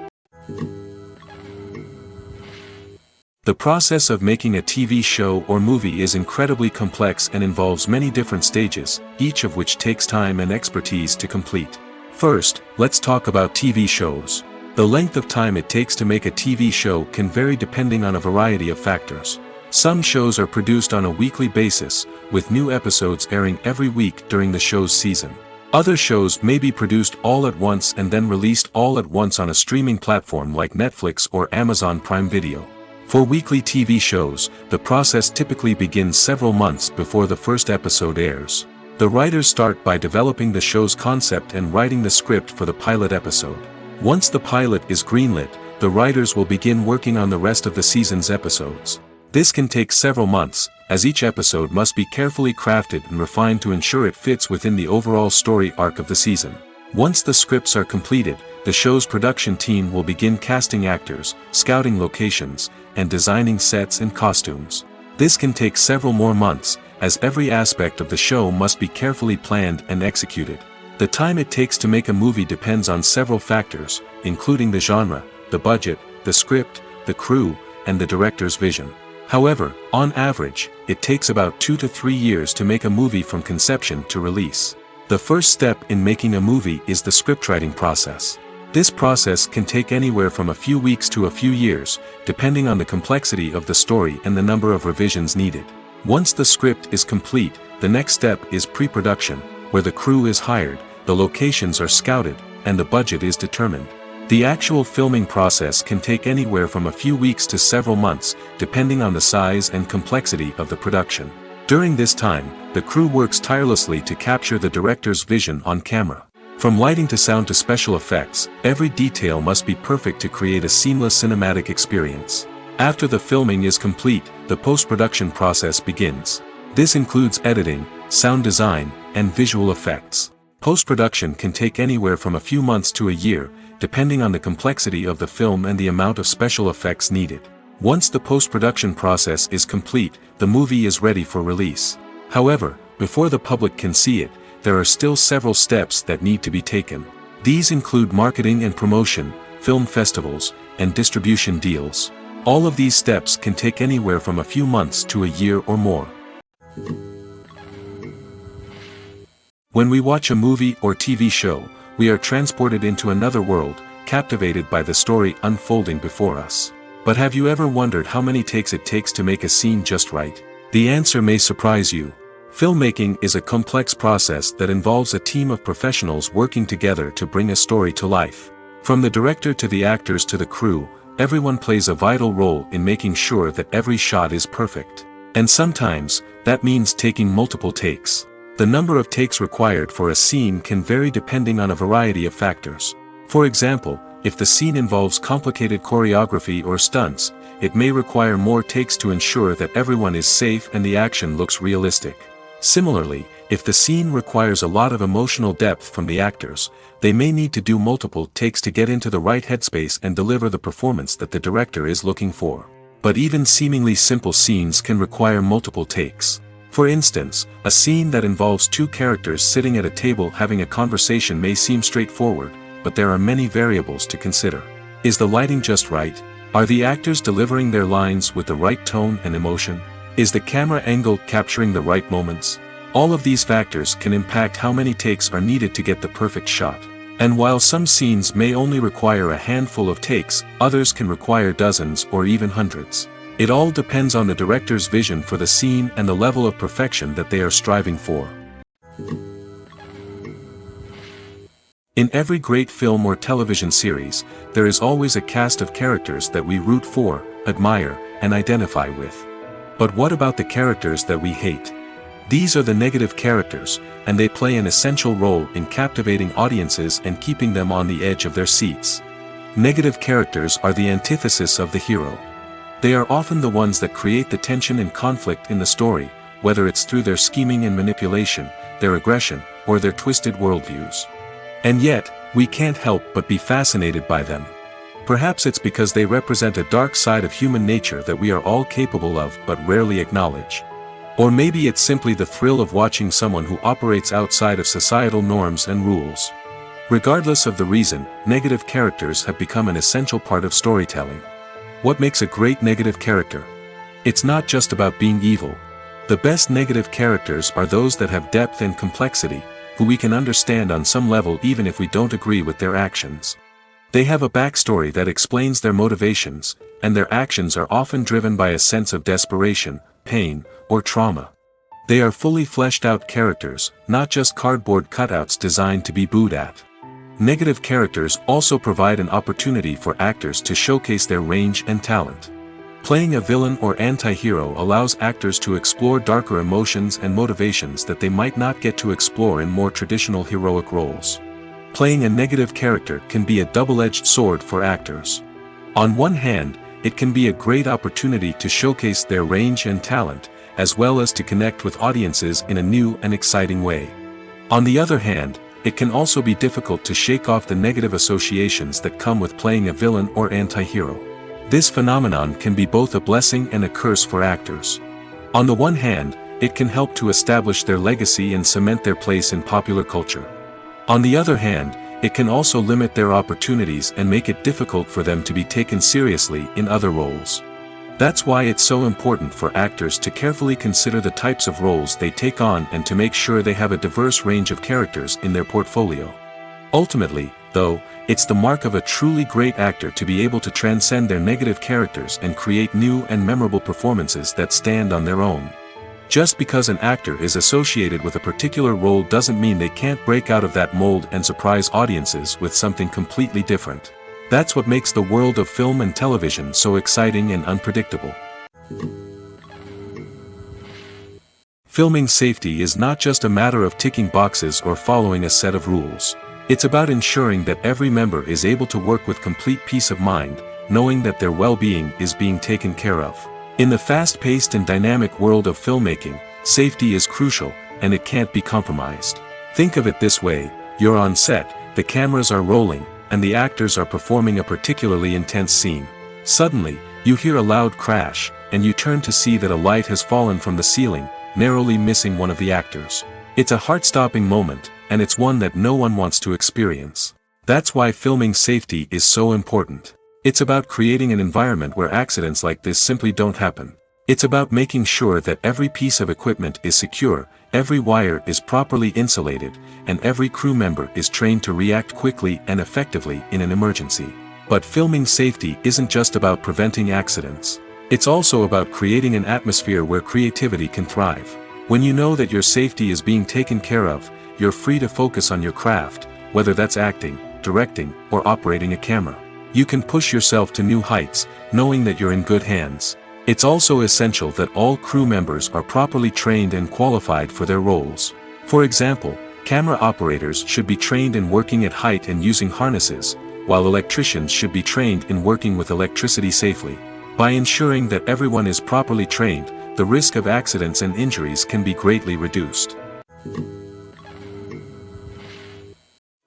The process of making a TV show or movie is incredibly complex and involves many different stages, each of which takes time and expertise to complete. First, let's talk about TV shows. The length of time it takes to make a TV show can vary depending on a variety of factors. Some shows are produced on a weekly basis, with new episodes airing every week during the show's season. Other shows may be produced all at once and then released all at once on a streaming platform like Netflix or Amazon Prime Video. For weekly TV shows, the process typically begins several months before the first episode airs. The writers start by developing the show's concept and writing the script for the pilot episode. Once the pilot is greenlit, the writers will begin working on the rest of the season's episodes. This can take several months, as each episode must be carefully crafted and refined to ensure it fits within the overall story arc of the season. Once the scripts are completed, the show's production team will begin casting actors, scouting locations, and designing sets and costumes. This can take several more months, as every aspect of the show must be carefully planned and executed. The time it takes to make a movie depends on several factors, including the genre, the budget, the script, the crew, and the director's vision. However, on average, it takes about 2 to 3 years to make a movie from conception to release. The first step in making a movie is the scriptwriting process. This process can take anywhere from a few weeks to a few years, depending on the complexity of the story and the number of revisions needed. Once the script is complete, the next step is pre-production, where the crew is hired, the locations are scouted, and the budget is determined. The actual filming process can take anywhere from a few weeks to several months, depending on the size and complexity of the production. During this time, the crew works tirelessly to capture the director's vision on camera. From lighting to sound to special effects, every detail must be perfect to create a seamless cinematic experience. After the filming is complete, the post-production process begins. This includes editing, sound design, and visual effects. Post-production can take anywhere from a few months to a year, depending on the complexity of the film and the amount of special effects needed. Once the post-production process is complete, the movie is ready for release. However, before the public can see it, there are still several steps that need to be taken. These include marketing and promotion, film festivals, and distribution deals. All of these steps can take anywhere from a few months to a year or more. When we watch a movie or TV show, we are transported into another world, captivated by the story unfolding before us. But have you ever wondered how many takes it takes to make a scene just right? The answer may surprise you. Filmmaking is a complex process that involves a team of professionals working together to bring a story to life. From the director to the actors to the crew, everyone plays a vital role in making sure that every shot is perfect. And sometimes, that means taking multiple takes. The number of takes required for a scene can vary depending on a variety of factors. For example, if the scene involves complicated choreography or stunts, it may require more takes to ensure that everyone is safe and the action looks realistic. Similarly, if the scene requires a lot of emotional depth from the actors, they may need to do multiple takes to get into the right headspace and deliver the performance that the director is looking for. But even seemingly simple scenes can require multiple takes. For instance, a scene that involves two characters sitting at a table having a conversation may seem straightforward, but there are many variables to consider. Is the lighting just right? Are the actors delivering their lines with the right tone and emotion? Is the camera angle capturing the right moments? All of these factors can impact how many takes are needed to get the perfect shot. And while some scenes may only require a handful of takes, others can require dozens or even hundreds. It all depends on the director's vision for the scene and the level of perfection that they are striving for. In every great film or television series, there is always a cast of characters that we root for, admire, and identify with. But what about the characters that we hate? These are the negative characters, and they play an essential role in captivating audiences and keeping them on the edge of their seats. Negative characters are the antithesis of the hero. They are often the ones that create the tension and conflict in the story, whether it's through their scheming and manipulation, their aggression, or their twisted worldviews. And yet, we can't help but be fascinated by them. Perhaps it's because they represent a dark side of human nature that we are all capable of but rarely acknowledge. Or maybe it's simply the thrill of watching someone who operates outside of societal norms and rules. Regardless of the reason, negative characters have become an essential part of storytelling. What makes a great negative character? It's not just about being evil. The best negative characters are those that have depth and complexity, who we can understand on some level even if we don't agree with their actions. They have a backstory that explains their motivations, and their actions are often driven by a sense of desperation, pain, or trauma. They are fully fleshed out characters, not just cardboard cutouts designed to be booed at. Negative characters also provide an opportunity for actors to showcase their range and talent. Playing a villain or anti-hero allows actors to explore darker emotions and motivations that they might not get to explore in more traditional heroic roles. Playing a negative character can be a double-edged sword for actors. On one hand, it can be a great opportunity to showcase their range and talent, as well as to connect with audiences in a new and exciting way. On the other hand, it can also be difficult to shake off the negative associations that come with playing a villain or anti-hero. This phenomenon can be both a blessing and a curse for actors. On the one hand, it can help to establish their legacy and cement their place in popular culture. On the other hand, it can also limit their opportunities and make it difficult for them to be taken seriously in other roles. That's why it's so important for actors to carefully consider the types of roles they take on and to make sure they have a diverse range of characters in their portfolio. Ultimately, though, it's the mark of a truly great actor to be able to transcend their negative characters and create new and memorable performances that stand on their own. Just because an actor is associated with a particular role doesn't mean they can't break out of that mold and surprise audiences with something completely different. That's what makes the world of film and television so exciting and unpredictable. Filming safety is not just a matter of ticking boxes or following a set of rules. It's about ensuring that every member is able to work with complete peace of mind, knowing that their well-being is being taken care of. In the fast-paced and dynamic world of filmmaking, safety is crucial, and it can't be compromised. Think of it this way: you're on set, the cameras are rolling, and the actors are performing a particularly intense scene. Suddenly, you hear a loud crash, and you turn to see that a light has fallen from the ceiling, narrowly missing one of the actors. It's a heart-stopping moment, and it's one that no one wants to experience. That's why filming safety is so important. It's about creating an environment where accidents like this simply don't happen. It's about making sure that every piece of equipment is secure, every wire is properly insulated, and every crew member is trained to react quickly and effectively in an emergency. But filming safety isn't just about preventing accidents. It's also about creating an atmosphere where creativity can thrive. When you know that your safety is being taken care of, you're free to focus on your craft, whether that's acting, directing, or operating a camera. You can push yourself to new heights, knowing that you're in good hands. It's also essential that all crew members are properly trained and qualified for their roles. For example, camera operators should be trained in working at height and using harnesses, while electricians should be trained in working with electricity safely. By ensuring that everyone is properly trained, the risk of accidents and injuries can be greatly reduced.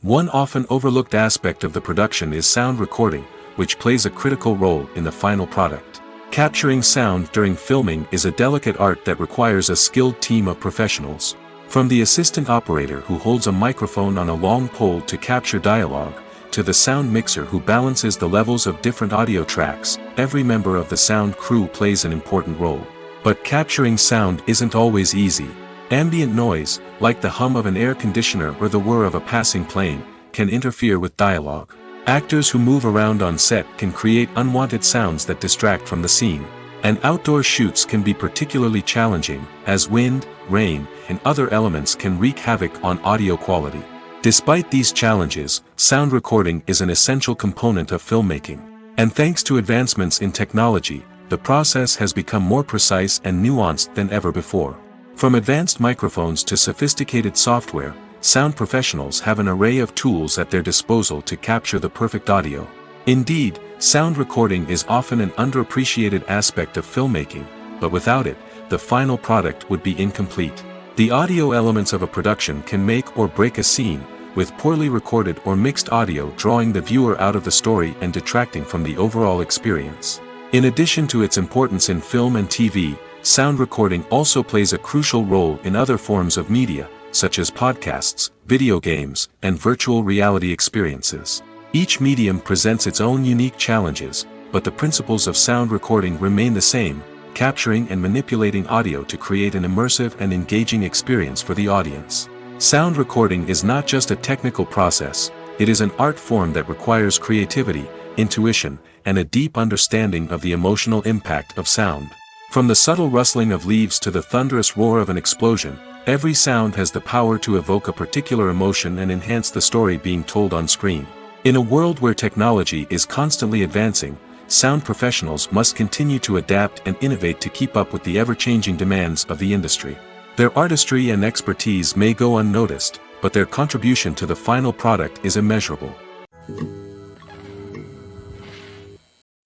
One often overlooked aspect of the production is sound recording, which plays a critical role in the final product. Capturing sound during filming is a delicate art that requires a skilled team of professionals. From the assistant operator who holds a microphone on a long pole to capture dialogue, to the sound mixer who balances the levels of different audio tracks, every member of the sound crew plays an important role. But capturing sound isn't always easy. Ambient noise, like the hum of an air conditioner or the whir of a passing plane, can interfere with dialogue. Actors who move around on set can create unwanted sounds that distract from the scene. And outdoor shoots can be particularly challenging, as wind, rain, and other elements can wreak havoc on audio quality. Despite these challenges, sound recording is an essential component of filmmaking. And thanks to advancements in technology, the process has become more precise and nuanced than ever before. From advanced microphones to sophisticated software, sound professionals have an array of tools at their disposal to capture the perfect audio. Indeed, sound recording is often an underappreciated aspect of filmmaking, but without it, the final product would be incomplete. The audio elements of a production can make or break a scene, with poorly recorded or mixed audio drawing the viewer out of the story and detracting from the overall experience. In addition to its importance in film and TV, sound recording also plays a crucial role in other forms of media, such as podcasts, video games, and virtual reality experiences. Each medium presents its own unique challenges, but the principles of sound recording remain the same: capturing and manipulating audio to create an immersive and engaging experience for the audience. Sound recording is not just a technical process, it is an art form that requires creativity, intuition, and a deep understanding of the emotional impact of sound. From the subtle rustling of leaves to the thunderous roar of an explosion, every sound has the power to evoke a particular emotion and enhance the story being told on screen. In a world where technology is constantly advancing, sound professionals must continue to adapt and innovate to keep up with the ever-changing demands of the industry. Their artistry and expertise may go unnoticed, but their contribution to the final product is immeasurable.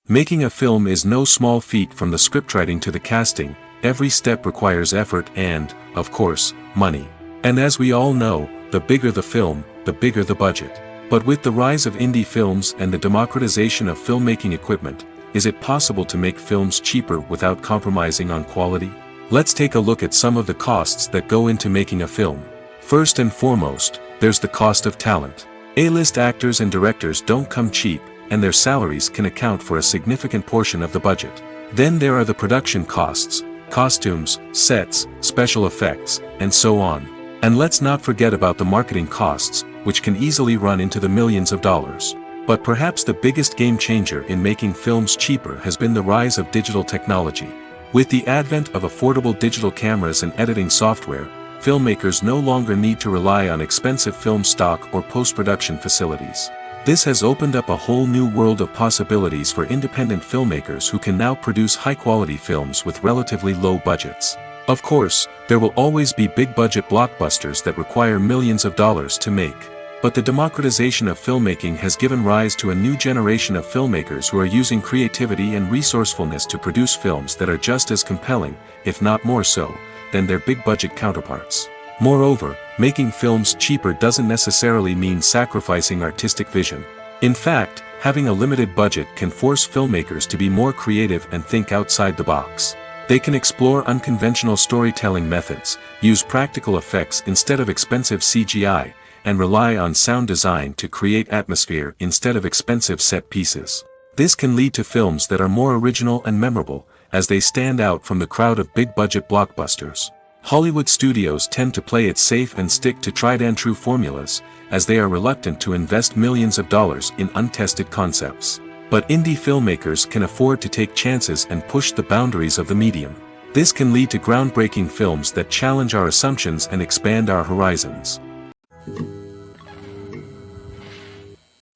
Making a film is no small feat. From the scriptwriting to the casting, every step requires effort and, of course, money. And as we all know, the bigger the film, the bigger the budget. But with the rise of indie films and the democratization of filmmaking equipment, is it possible to make films cheaper without compromising on quality? Let's take a look at some of the costs that go into making a film. First and foremost, there's the cost of talent. A-list actors and directors don't come cheap, and their salaries can account for a significant portion of the budget. Then there are the production costs, costumes, sets, special effects, and so on. And let's not forget about the marketing costs, which can easily run into the millions of dollars. But perhaps the biggest game changer in making films cheaper has been the rise of digital technology. With the advent of affordable digital cameras and editing software, filmmakers no longer need to rely on expensive film stock or post-production facilities. This has opened up a whole new world of possibilities for independent filmmakers who can now produce high-quality films with relatively low budgets. Of course, there will always be big-budget blockbusters that require millions of dollars to make. But the democratization of filmmaking has given rise to a new generation of filmmakers who are using creativity and resourcefulness to produce films that are just as compelling, if not more so, than their big-budget counterparts. Moreover, making films cheaper doesn't necessarily mean sacrificing artistic vision. In fact, having a limited budget can force filmmakers to be more creative and think outside the box. They can explore unconventional storytelling methods, use practical effects instead of expensive CGI, and rely on sound design to create atmosphere instead of expensive set pieces. This can lead to films that are more original and memorable, as they stand out from the crowd of big-budget blockbusters. Hollywood studios tend to play it safe and stick to tried-and-true formulas, as they are reluctant to invest millions of dollars in untested concepts. But indie filmmakers can afford to take chances and push the boundaries of the medium. This can lead to groundbreaking films that challenge our assumptions and expand our horizons.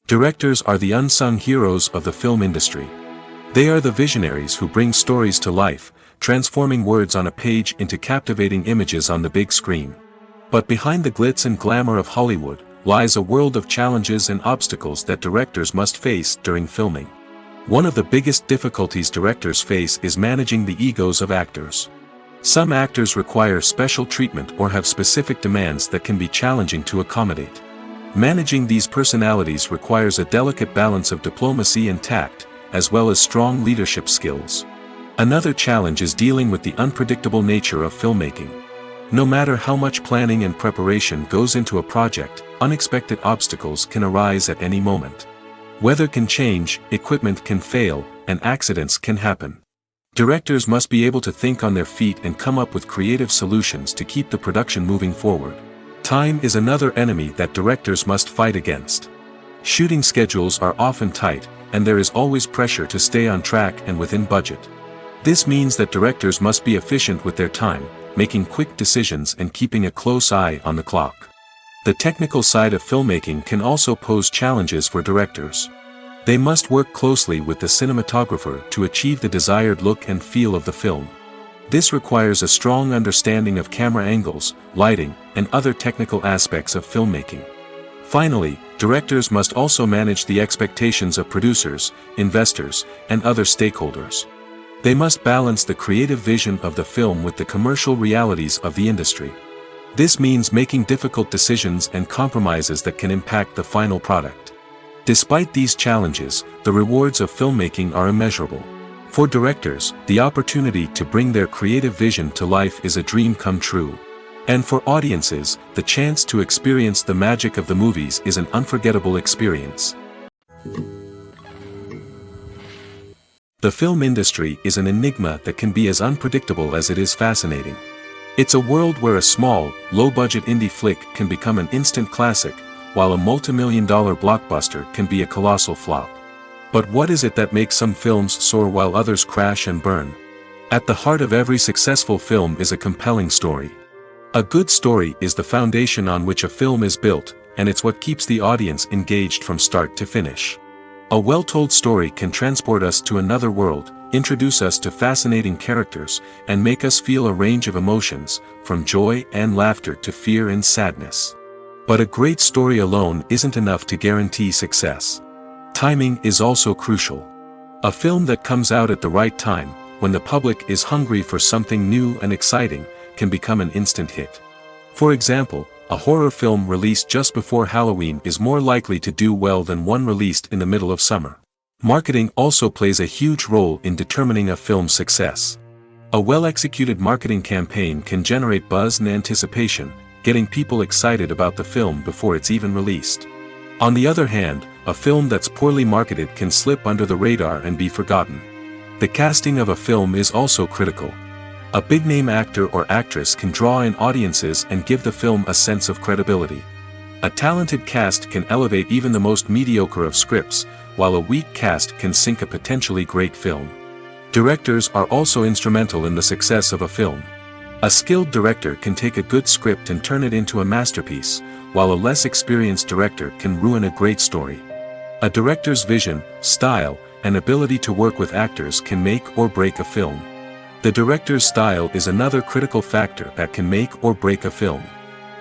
Directors are the unsung heroes of the film industry. They are the visionaries who bring stories to life, transforming words on a page into captivating images on the big screen. But behind the glitz and glamour of Hollywood lies a world of challenges and obstacles that directors must face during filming. One of the biggest difficulties directors face is managing the egos of actors. Some actors require special treatment or have specific demands that can be challenging to accommodate. Managing these personalities requires a delicate balance of diplomacy and tact, as well as strong leadership skills. Another challenge is dealing with the unpredictable nature of filmmaking. No matter how much planning and preparation goes into a project, unexpected obstacles can arise at any moment. Weather can change, equipment can fail, and accidents can happen. Directors must be able to think on their feet and come up with creative solutions to keep the production moving forward. Time is another enemy that directors must fight against. Shooting schedules are often tight, and there is always pressure to stay on track and within budget. This means that directors must be efficient with their time, making quick decisions and keeping a close eye on the clock. The technical side of filmmaking can also pose challenges for directors. They must work closely with the cinematographer to achieve the desired look and feel of the film. This requires a strong understanding of camera angles, lighting, and other technical aspects of filmmaking. Finally, directors must also manage the expectations of producers, investors, and other stakeholders. They must balance the creative vision of the film with the commercial realities of the industry. This means making difficult decisions and compromises that can impact the final product. Despite these challenges, the rewards of filmmaking are immeasurable. For directors, the opportunity to bring their creative vision to life is a dream come true. And for audiences, the chance to experience the magic of the movies is an unforgettable experience. The film industry is an enigma that can be as unpredictable as it is fascinating. It's a world where a small, low-budget indie flick can become an instant classic, while a multi-million-dollar blockbuster can be a colossal flop. But what is it that makes some films soar while others crash and burn? At the heart of every successful film is a compelling story. A good story is the foundation on which a film is built, and it's what keeps the audience engaged from start to finish. A well-told story can transport us to another world, introduce us to fascinating characters, and make us feel a range of emotions, from joy and laughter to fear and sadness. But a great story alone isn't enough to guarantee success. Timing is also crucial. A film that comes out at the right time, when the public is hungry for something new and exciting, can become an instant hit. For example, a horror film released just before Halloween is more likely to do well than one released in the middle of summer. Marketing also plays a huge role in determining a film's success. A well-executed marketing campaign can generate buzz and anticipation, getting people excited about the film before it's even released. On the other hand, a film that's poorly marketed can slip under the radar and be forgotten. The casting of a film is also critical. A big-name actor or actress can draw in audiences and give the film a sense of credibility. A talented cast can elevate even the most mediocre of scripts, while a weak cast can sink a potentially great film. Directors are also instrumental in the success of a film. A skilled director can take a good script and turn it into a masterpiece, while a less experienced director can ruin a great story. A director's vision, style, and ability to work with actors can make or break a film. The director's style is another critical factor that can make or break a film.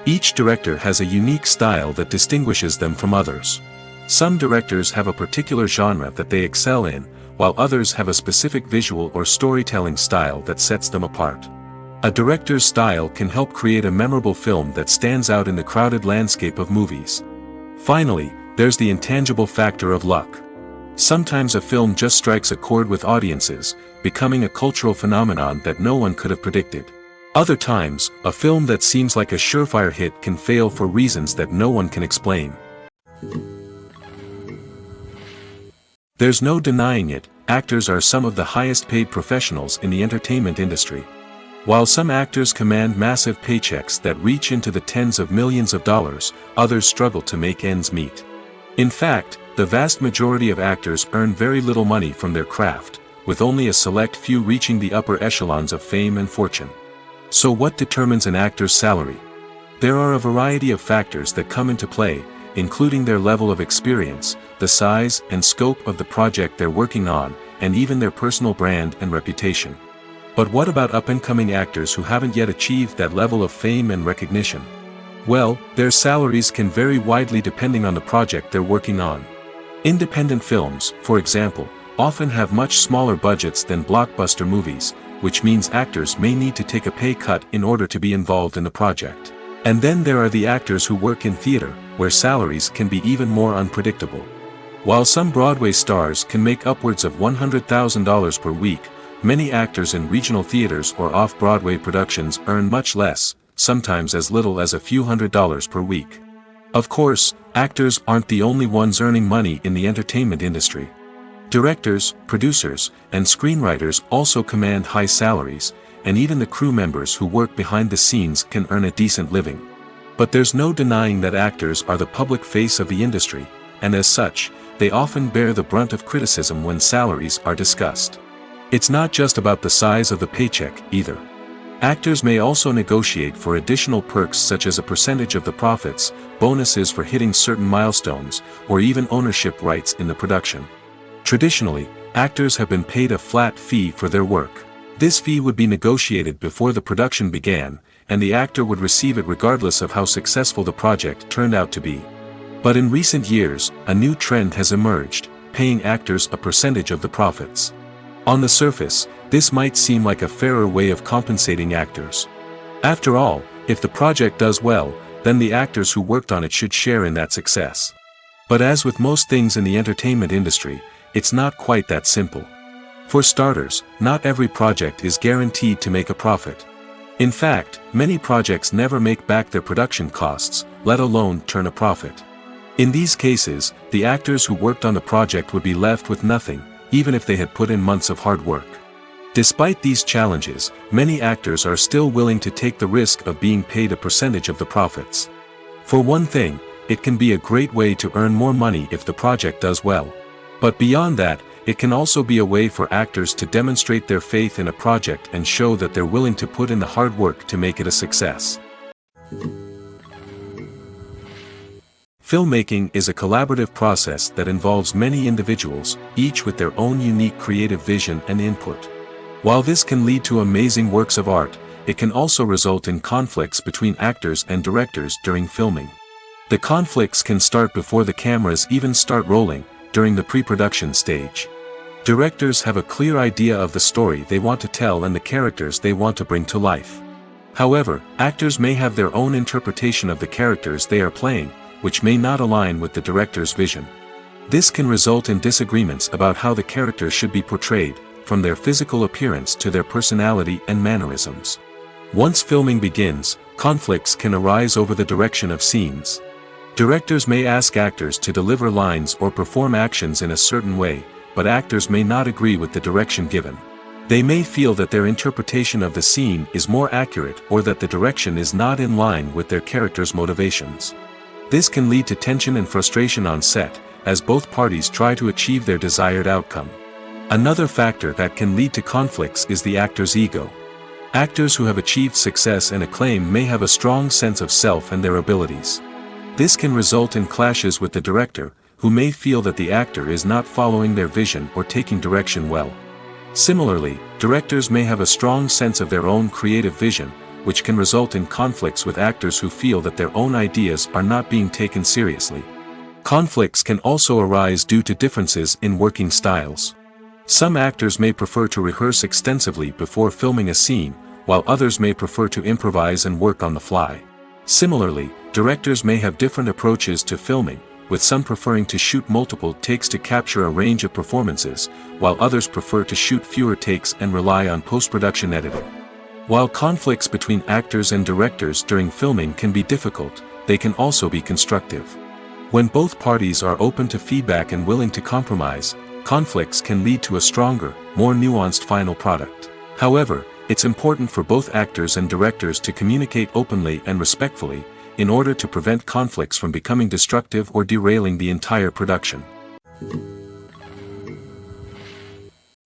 Each director has a unique style that distinguishes them from others. Some directors have a particular genre that they excel in, while others have a specific visual or storytelling style that sets them apart. A director's style can help create a memorable film that stands out in the crowded landscape of movies. Finally, there's the intangible factor of luck. Sometimes a film just strikes a chord with audiences, becoming a cultural phenomenon that no one could have predicted. Other times, a film that seems like a surefire hit can fail for reasons that no one can explain. There's no denying it, actors are some of the highest paid professionals in the entertainment industry. While some actors command massive paychecks that reach into the tens of millions of dollars, others struggle to make ends meet. In fact, the vast majority of actors earn very little money from their craft, with only a select few reaching the upper echelons of fame and fortune. So what determines an actor's salary? There are a variety of factors that come into play, including their level of experience, the size and scope of the project they're working on, and even their personal brand and reputation. But what about up-and-coming actors who haven't yet achieved that level of fame and recognition? Well, their salaries can vary widely depending on the project they're working on. Independent films, for example, often have much smaller budgets than blockbuster movies, which means actors may need to take a pay cut in order to be involved in the project. And then there are the actors who work in theater, where salaries can be even more unpredictable. While some Broadway stars can make upwards of $100,000 per week, many actors in regional theaters or off-Broadway productions earn much less, sometimes as little as a few $100s per week. Of course, actors aren't the only ones earning money in the entertainment industry. Directors, producers, and screenwriters also command high salaries, and even the crew members who work behind the scenes can earn a decent living. But there's no denying that actors are the public face of the industry, and as such, they often bear the brunt of criticism when salaries are discussed. It's not just about the size of the paycheck, either. Actors may also negotiate for additional perks such as a percentage of the profits, bonuses for hitting certain milestones, or even ownership rights in the production. Traditionally, actors have been paid a flat fee for their work. This fee would be negotiated before the production began, and the actor would receive it regardless of how successful the project turned out to be. But in recent years, a new trend has emerged, paying actors a percentage of the profits. On the surface, this might seem like a fairer way of compensating actors. After all, if the project does well, then the actors who worked on it should share in that success. But as with most things in the entertainment industry, it's not quite that simple. For starters, not every project is guaranteed to make a profit. In fact, many projects never make back their production costs, let alone turn a profit. In these cases, the actors who worked on the project would be left with nothing, even if they had put in months of hard work. Despite these challenges, many actors are still willing to take the risk of being paid a percentage of the profits. For one thing, it can be a great way to earn more money if the project does well. But beyond that, it can also be a way for actors to demonstrate their faith in a project and show that they're willing to put in the hard work to make it a success. Filmmaking is a collaborative process that involves many individuals, each with their own unique creative vision and input. While this can lead to amazing works of art, it can also result in conflicts between actors and directors during filming. The conflicts can start before the cameras even start rolling, during the pre-production stage. Directors have a clear idea of the story they want to tell and the characters they want to bring to life. However, actors may have their own interpretation of the characters they are playing, which may not align with the director's vision. This can result in disagreements about how the characters should be portrayed, from their physical appearance to their personality and mannerisms. Once filming begins, conflicts can arise over the direction of scenes. Directors may ask actors to deliver lines or perform actions in a certain way, but actors may not agree with the direction given. They may feel that their interpretation of the scene is more accurate or that the direction is not in line with their character's motivations. This can lead to tension and frustration on set, as both parties try to achieve their desired outcome. Another factor that can lead to conflicts is the actor's ego. Actors who have achieved success and acclaim may have a strong sense of self and their abilities. This can result in clashes with the director, who may feel that the actor is not following their vision or taking direction well. Similarly, directors may have a strong sense of their own creative vision, which can result in conflicts with actors who feel that their own ideas are not being taken seriously. Conflicts can also arise due to differences in working styles. Some actors may prefer to rehearse extensively before filming a scene, while others may prefer to improvise and work on the fly. Similarly, directors may have different approaches to filming, with some preferring to shoot multiple takes to capture a range of performances, while others prefer to shoot fewer takes and rely on post-production editing. While conflicts between actors and directors during filming can be difficult, they can also be constructive. When both parties are open to feedback and willing to compromise, conflicts can lead to a stronger, more nuanced final product. However, it's important for both actors and directors to communicate openly and respectfully, in order to prevent conflicts from becoming destructive or derailing the entire production.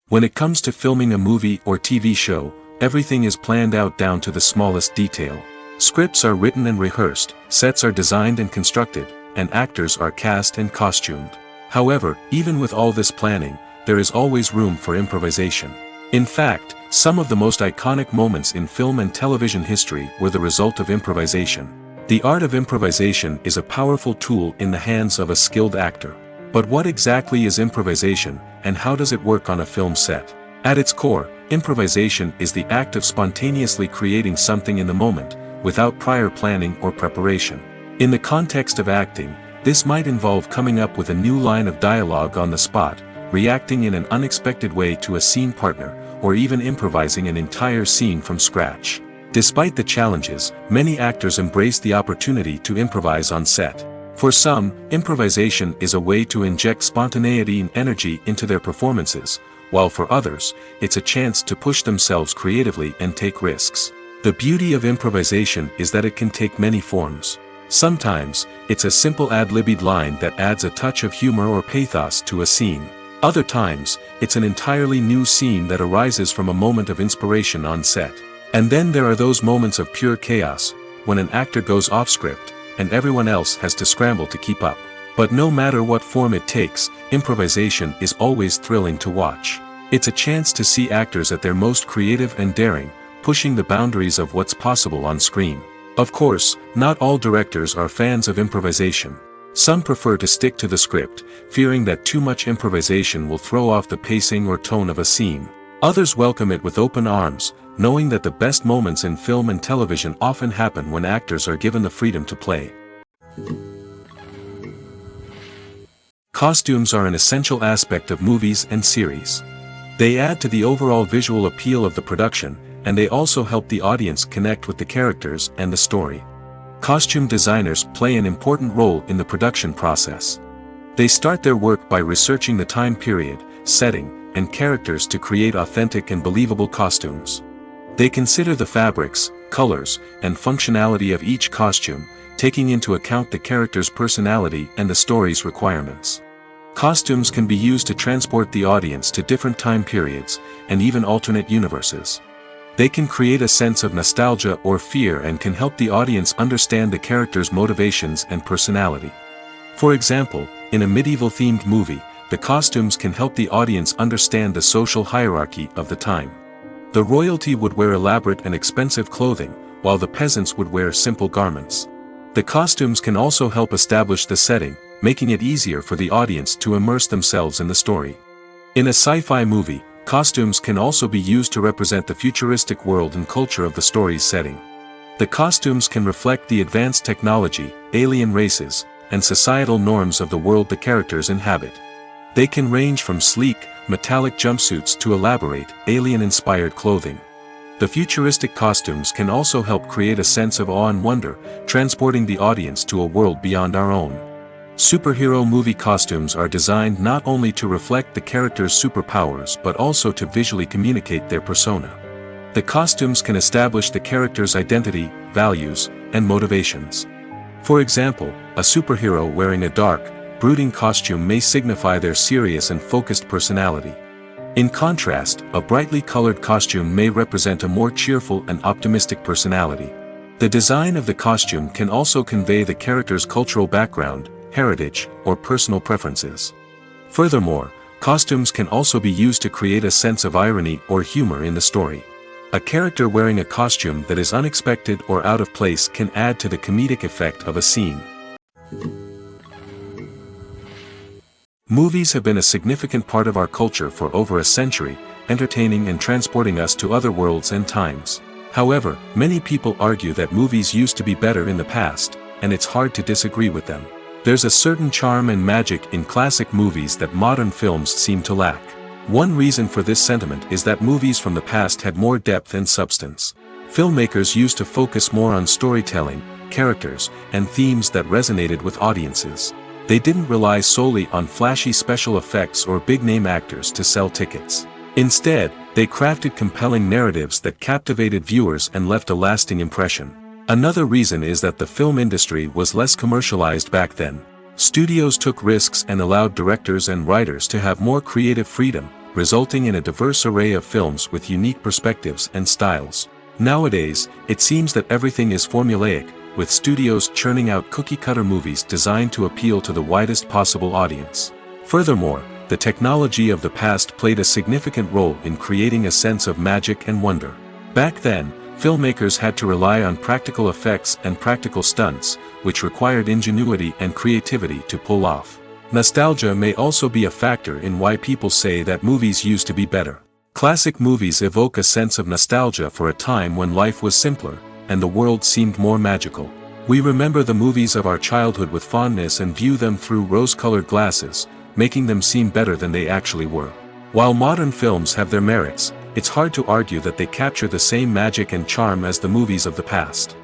When it comes to filming a movie or TV show, everything is planned out down to the smallest detail. Scripts are written and rehearsed, sets are designed and constructed, and actors are cast and costumed. However, even with all this planning, there is always room for improvisation. In fact, some of the most iconic moments in film and television history were the result of improvisation. The art of improvisation is a powerful tool in the hands of a skilled actor. But what exactly is improvisation, and how does it work on a film set? At its core, improvisation is the act of spontaneously creating something in the moment, without prior planning or preparation. In the context of acting, this might involve coming up with a new line of dialogue on the spot, reacting in an unexpected way to a scene partner, or even improvising an entire scene from scratch. Despite the challenges, many actors embrace the opportunity to improvise on set. For some, improvisation is a way to inject spontaneity and energy into their performances, while for others, it's a chance to push themselves creatively and take risks. The beauty of improvisation is that it can take many forms. Sometimes, it's a simple ad-libbed line that adds a touch of humor or pathos to a scene. Other times, it's an entirely new scene that arises from a moment of inspiration on set. And then there are those moments of pure chaos, when an actor goes off script, and everyone else has to scramble to keep up. But no matter what form it takes, improvisation is always thrilling to watch. It's a chance to see actors at their most creative and daring, pushing the boundaries of what's possible on screen. Of course, not all directors are fans of improvisation. Some prefer to stick to the script, fearing that too much improvisation will throw off the pacing or tone of a scene. Others welcome it with open arms, knowing that the best moments in film and television often happen when actors are given the freedom to play. Costumes are an essential aspect of movies and series. They add to the overall visual appeal of the production, and they also help the audience connect with the characters and the story. Costume designers play an important role in the production process. They start their work by researching the time period, setting, and characters to create authentic and believable costumes. They consider the fabrics, colors, and functionality of each costume, taking into account the character's personality and the story's requirements. Costumes can be used to transport the audience to different time periods, and even alternate universes. They can create a sense of nostalgia or fear and can help the audience understand the character's motivations and personality. For example, in a medieval-themed movie, the costumes can help the audience understand the social hierarchy of the time. The royalty would wear elaborate and expensive clothing, while the peasants would wear simple garments. The costumes can also help establish the setting, making it easier for the audience to immerse themselves in the story. In a sci-fi movie, costumes can also be used to represent the futuristic world and culture of the story's setting. The costumes can reflect the advanced technology, alien races, and societal norms of the world the characters inhabit. They can range from sleek, metallic jumpsuits to elaborate, alien-inspired clothing. The futuristic costumes can also help create a sense of awe and wonder, transporting the audience to a world beyond our own. Superhero movie costumes are designed not only to reflect the character's superpowers but also to visually communicate their persona. The costumes can establish the character's identity, values, and motivations. For example, a superhero wearing a dark, brooding costume may signify their serious and focused personality. In contrast, a brightly colored costume may represent a more cheerful and optimistic personality. The design of the costume can also convey the character's cultural background, heritage, or personal preferences. Furthermore, costumes can also be used to create a sense of irony or humor in the story. A character wearing a costume that is unexpected or out of place can add to the comedic effect of a scene. Movies have been a significant part of our culture for over a century, entertaining and transporting us to other worlds and times. However, many people argue that movies used to be better in the past, and it's hard to disagree with them. There's a certain charm and magic in classic movies that modern films seem to lack. One reason for this sentiment is that movies from the past had more depth and substance. Filmmakers used to focus more on storytelling, characters, and themes that resonated with audiences. They didn't rely solely on flashy special effects or big-name actors to sell tickets. Instead, they crafted compelling narratives that captivated viewers and left a lasting impression. Another reason is that the film industry was less commercialized back then. Studios took risks and allowed directors and writers to have more creative freedom, resulting in a diverse array of films with unique perspectives and styles. Nowadays, it seems that everything is formulaic, with studios churning out cookie-cutter movies designed to appeal to the widest possible audience. Furthermore, the technology of the past played a significant role in creating a sense of magic and wonder. Back then, filmmakers had to rely on practical effects and practical stunts, which required ingenuity and creativity to pull off. Nostalgia may also be a factor in why people say that movies used to be better. Classic movies evoke a sense of nostalgia for a time when life was simpler, and the world seemed more magical. We remember the movies of our childhood with fondness and view them through rose-colored glasses, making them seem better than they actually were. While modern films have their merits, it's hard to argue that they capture the same magic and charm as the movies of the past.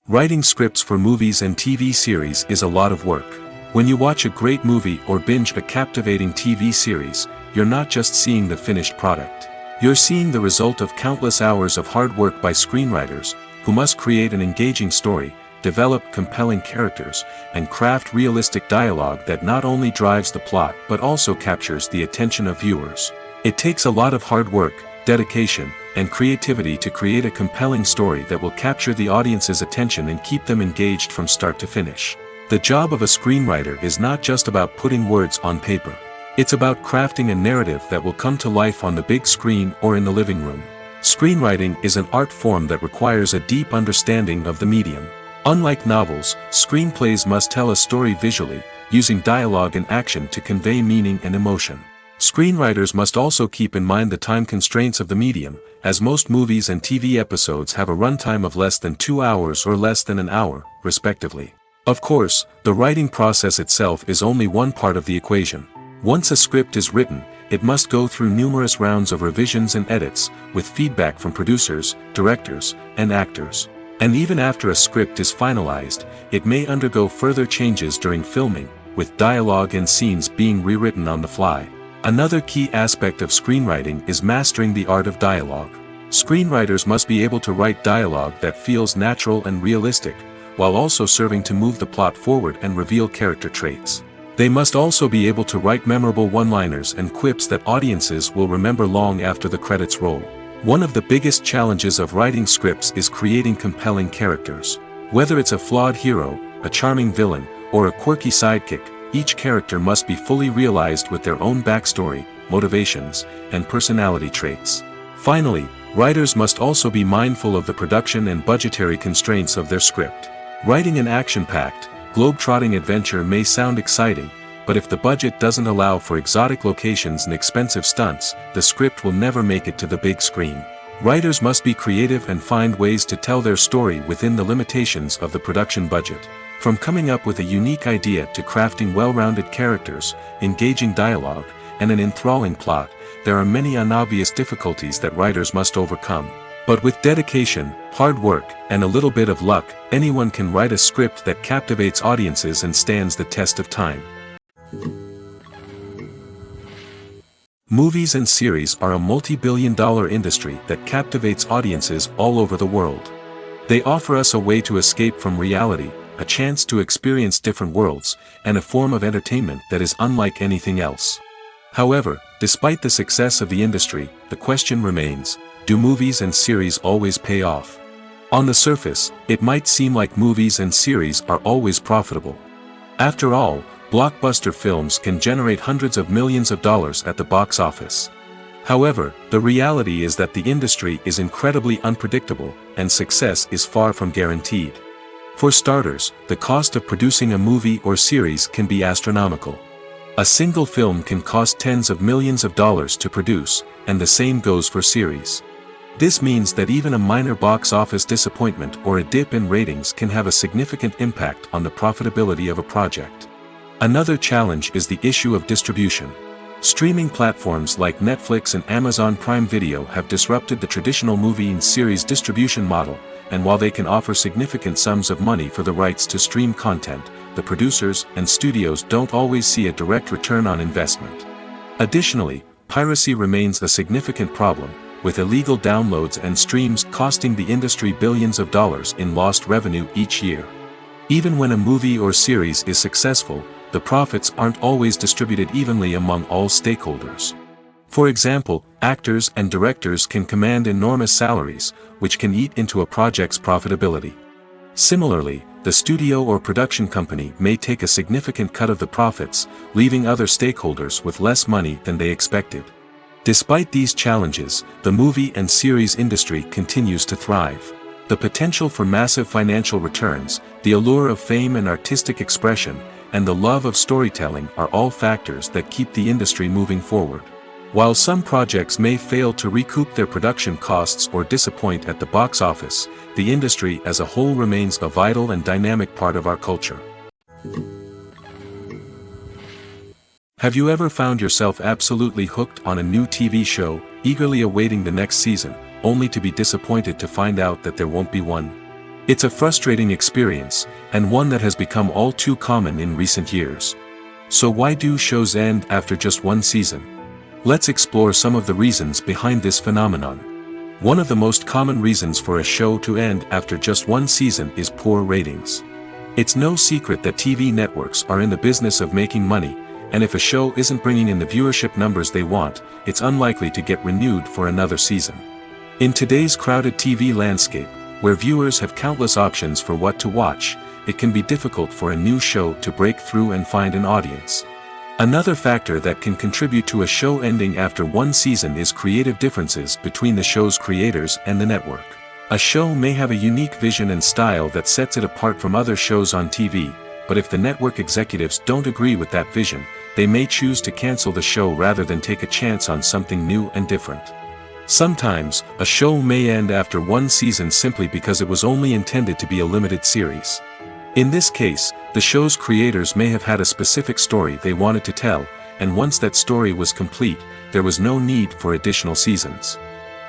Writing scripts for movies and TV series is a lot of work. When you watch a great movie or binge a captivating TV series, you're not just seeing the finished product. You're seeing the result of countless hours of hard work by screenwriters, who must create an engaging story, develop compelling characters, and craft realistic dialogue that not only drives the plot but also captures the attention of viewers. It takes a lot of hard work, dedication, and creativity to create a compelling story that will capture the audience's attention and keep them engaged from start to finish. The job of a screenwriter is not just about putting words on paper. It's about crafting a narrative that will come to life on the big screen or in the living room. Screenwriting is an art form that requires a deep understanding of the medium. Unlike novels, screenplays must tell a story visually, using dialogue and action to convey meaning and emotion. Screenwriters must also keep in mind the time constraints of the medium, as most movies and TV episodes have a runtime of less than 2 hours or less than an hour, respectively. Of course, the writing process itself is only one part of the equation. Once a script is written, it must go through numerous rounds of revisions and edits, with feedback from producers, directors, and actors. And even after a script is finalized, it may undergo further changes during filming, with dialogue and scenes being rewritten on the fly. Another key aspect of screenwriting is mastering the art of dialogue. Screenwriters must be able to write dialogue that feels natural and realistic, while also serving to move the plot forward and reveal character traits. They must also be able to write memorable one-liners and quips that audiences will remember long after the credits roll. One of the biggest challenges of writing scripts is creating compelling characters. Whether it's a flawed hero, a charming villain, or a quirky sidekick, each character must be fully realized with their own backstory, motivations, and personality traits. Finally, writers must also be mindful of the production and budgetary constraints of their script. Writing an action-packed, globe-trotting adventure may sound exciting, but if the budget doesn't allow for exotic locations and expensive stunts, the script will never make it to the big screen. Writers must be creative and find ways to tell their story within the limitations of the production budget. From coming up with a unique idea to crafting well-rounded characters, engaging dialogue, and an enthralling plot, there are many unobvious difficulties that writers must overcome. But with dedication, hard work, and a little bit of luck, anyone can write a script that captivates audiences and stands the test of time. Movies and series are a multi-billion-dollar industry that captivates audiences all over the world. They offer us a way to escape from reality, a chance to experience different worlds, and a form of entertainment that is unlike anything else. However, despite the success of the industry, the question remains, do movies and series always pay off? On the surface, it might seem like movies and series are always profitable. After all, blockbuster films can generate hundreds of millions of dollars at the box office. However, the reality is that the industry is incredibly unpredictable, and success is far from guaranteed. For starters, the cost of producing a movie or series can be astronomical. A single film can cost tens of millions of dollars to produce, and the same goes for series. This means that even a minor box office disappointment or a dip in ratings can have a significant impact on the profitability of a project. Another challenge is the issue of distribution. Streaming platforms like Netflix and Amazon Prime Video have disrupted the traditional movie and series distribution model, and while they can offer significant sums of money for the rights to stream content, the producers and studios don't always see a direct return on investment. Additionally, piracy remains a significant problem, with illegal downloads and streams costing the industry billions of dollars in lost revenue each year. Even when a movie or series is successful, the profits aren't always distributed evenly among all stakeholders. For example, actors and directors can command enormous salaries, which can eat into a project's profitability. Similarly, the studio or production company may take a significant cut of the profits, leaving other stakeholders with less money than they expected. Despite these challenges, the movie and series industry continues to thrive. The potential for massive financial returns, the allure of fame and artistic expression, and the love of storytelling are all factors that keep the industry moving forward. While some projects may fail to recoup their production costs or disappoint at the box office, the industry as a whole remains a vital and dynamic part of our culture. Have you ever found yourself absolutely hooked on a new TV show, eagerly awaiting the next season, only to be disappointed to find out that there won't be one? It's a frustrating experience, and one that has become all too common in recent years. So why do shows end after just one season? Let's explore some of the reasons behind this phenomenon. One of the most common reasons for a show to end after just one season is poor ratings. It's no secret that TV networks are in the business of making money, and if a show isn't bringing in the viewership numbers they want, it's unlikely to get renewed for another season. In today's crowded TV landscape, where viewers have countless options for what to watch, it can be difficult for a new show to break through and find an audience. Another factor that can contribute to a show ending after one season is creative differences between the show's creators and the network. A show may have a unique vision and style that sets it apart from other shows on TV, but if the network executives don't agree with that vision, they may choose to cancel the show rather than take a chance on something new and different. Sometimes, a show may end after one season simply because it was only intended to be a limited series. In this case, the show's creators may have had a specific story they wanted to tell, and once that story was complete, there was no need for additional seasons.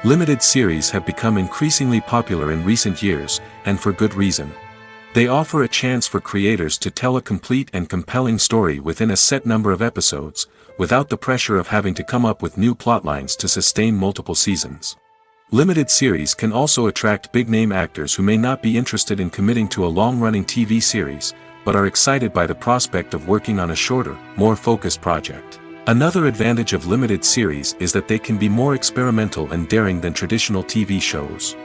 Limited series have become increasingly popular in recent years, and for good reason. They offer a chance for creators to tell a complete and compelling story within a set number of episodes, without the pressure of having to come up with new plotlines to sustain multiple seasons. Limited series can also attract big-name actors who may not be interested in committing to a long-running TV series, but are excited by the prospect of working on a shorter, more focused project. Another advantage of limited series is that they can be more experimental and daring than traditional TV shows.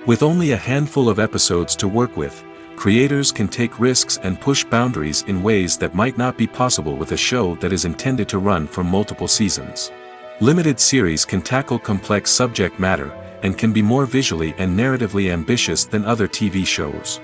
With only a handful of episodes to work with, creators can take risks and push boundaries in ways that might not be possible with a show that is intended to run for multiple seasons. Limited series can tackle complex subject matter, and can be more visually and narratively ambitious than other TV shows.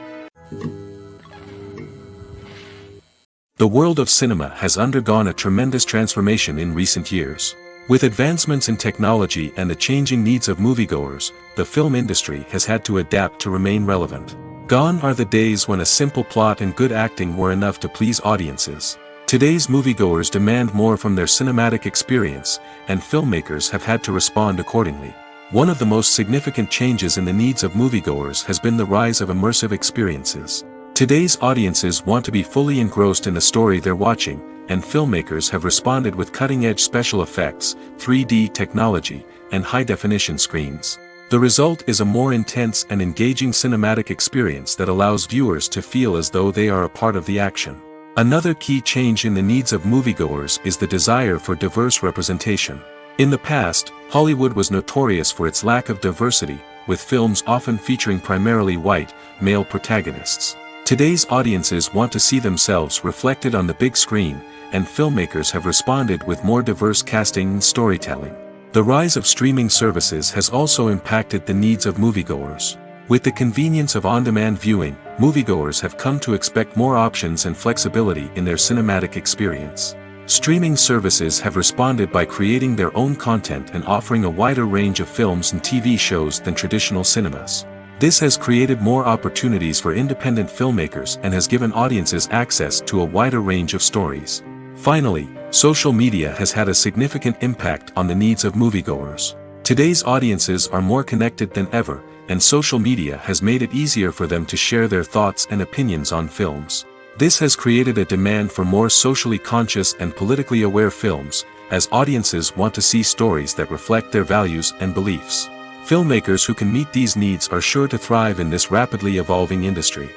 The world of cinema has undergone a tremendous transformation in recent years. With advancements in technology and the changing needs of moviegoers, the film industry has had to adapt to remain relevant. Gone are the days when a simple plot and good acting were enough to please audiences. Today's moviegoers demand more from their cinematic experience, and filmmakers have had to respond accordingly. One of the most significant changes in the needs of moviegoers has been the rise of immersive experiences. Today's audiences want to be fully engrossed in the story they're watching, and filmmakers have responded with cutting-edge special effects, 3D technology, and high-definition screens. The result is a more intense and engaging cinematic experience that allows viewers to feel as though they are a part of the action. Another key change in the needs of moviegoers is the desire for diverse representation. In the past, Hollywood was notorious for its lack of diversity, with films often featuring primarily white, male protagonists. Today's audiences want to see themselves reflected on the big screen, and filmmakers have responded with more diverse casting and storytelling. The rise of streaming services has also impacted the needs of moviegoers. With the convenience of on-demand viewing, moviegoers have come to expect more options and flexibility in their cinematic experience. Streaming services have responded by creating their own content and offering a wider range of films and TV shows than traditional cinemas. This has created more opportunities for independent filmmakers and has given audiences access to a wider range of stories. Finally, social media has had a significant impact on the needs of moviegoers. Today's audiences are more connected than ever, and social media has made it easier for them to share their thoughts and opinions on films. This has created a demand for more socially conscious and politically aware films, as audiences want to see stories that reflect their values and beliefs. Filmmakers who can meet these needs are sure to thrive in this rapidly evolving industry.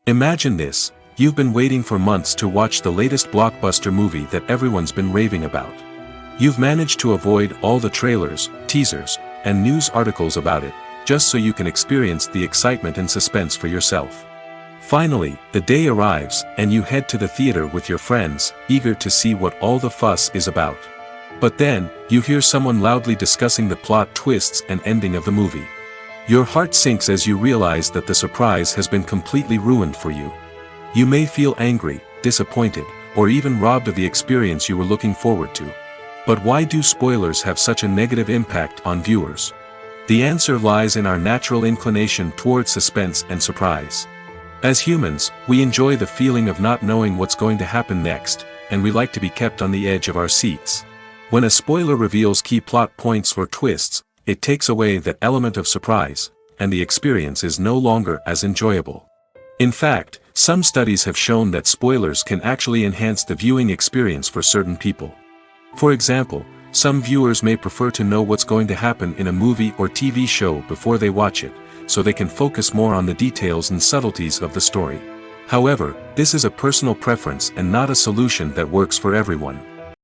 Imagine this: you've been waiting for months to watch the latest blockbuster movie that everyone's been raving about. You've managed to avoid all the trailers, teasers, and news articles about it, just so you can experience the excitement and suspense for yourself. Finally, the day arrives, and you head to the theater with your friends, eager to see what all the fuss is about. But then, you hear someone loudly discussing the plot twists and ending of the movie. Your heart sinks as you realize that the surprise has been completely ruined for you. You may feel angry, disappointed, or even robbed of the experience you were looking forward to. But why do spoilers have such a negative impact on viewers? The answer lies in our natural inclination towards suspense and surprise. As humans, we enjoy the feeling of not knowing what's going to happen next, and we like to be kept on the edge of our seats. When a spoiler reveals key plot points or twists, it takes away that element of surprise, and the experience is no longer as enjoyable. In fact, some studies have shown that spoilers can actually enhance the viewing experience for certain people. For example, some viewers may prefer to know what's going to happen in a movie or TV show before they watch it, so they can focus more on the details and subtleties of the story. However, this is a personal preference and not a solution that works for everyone.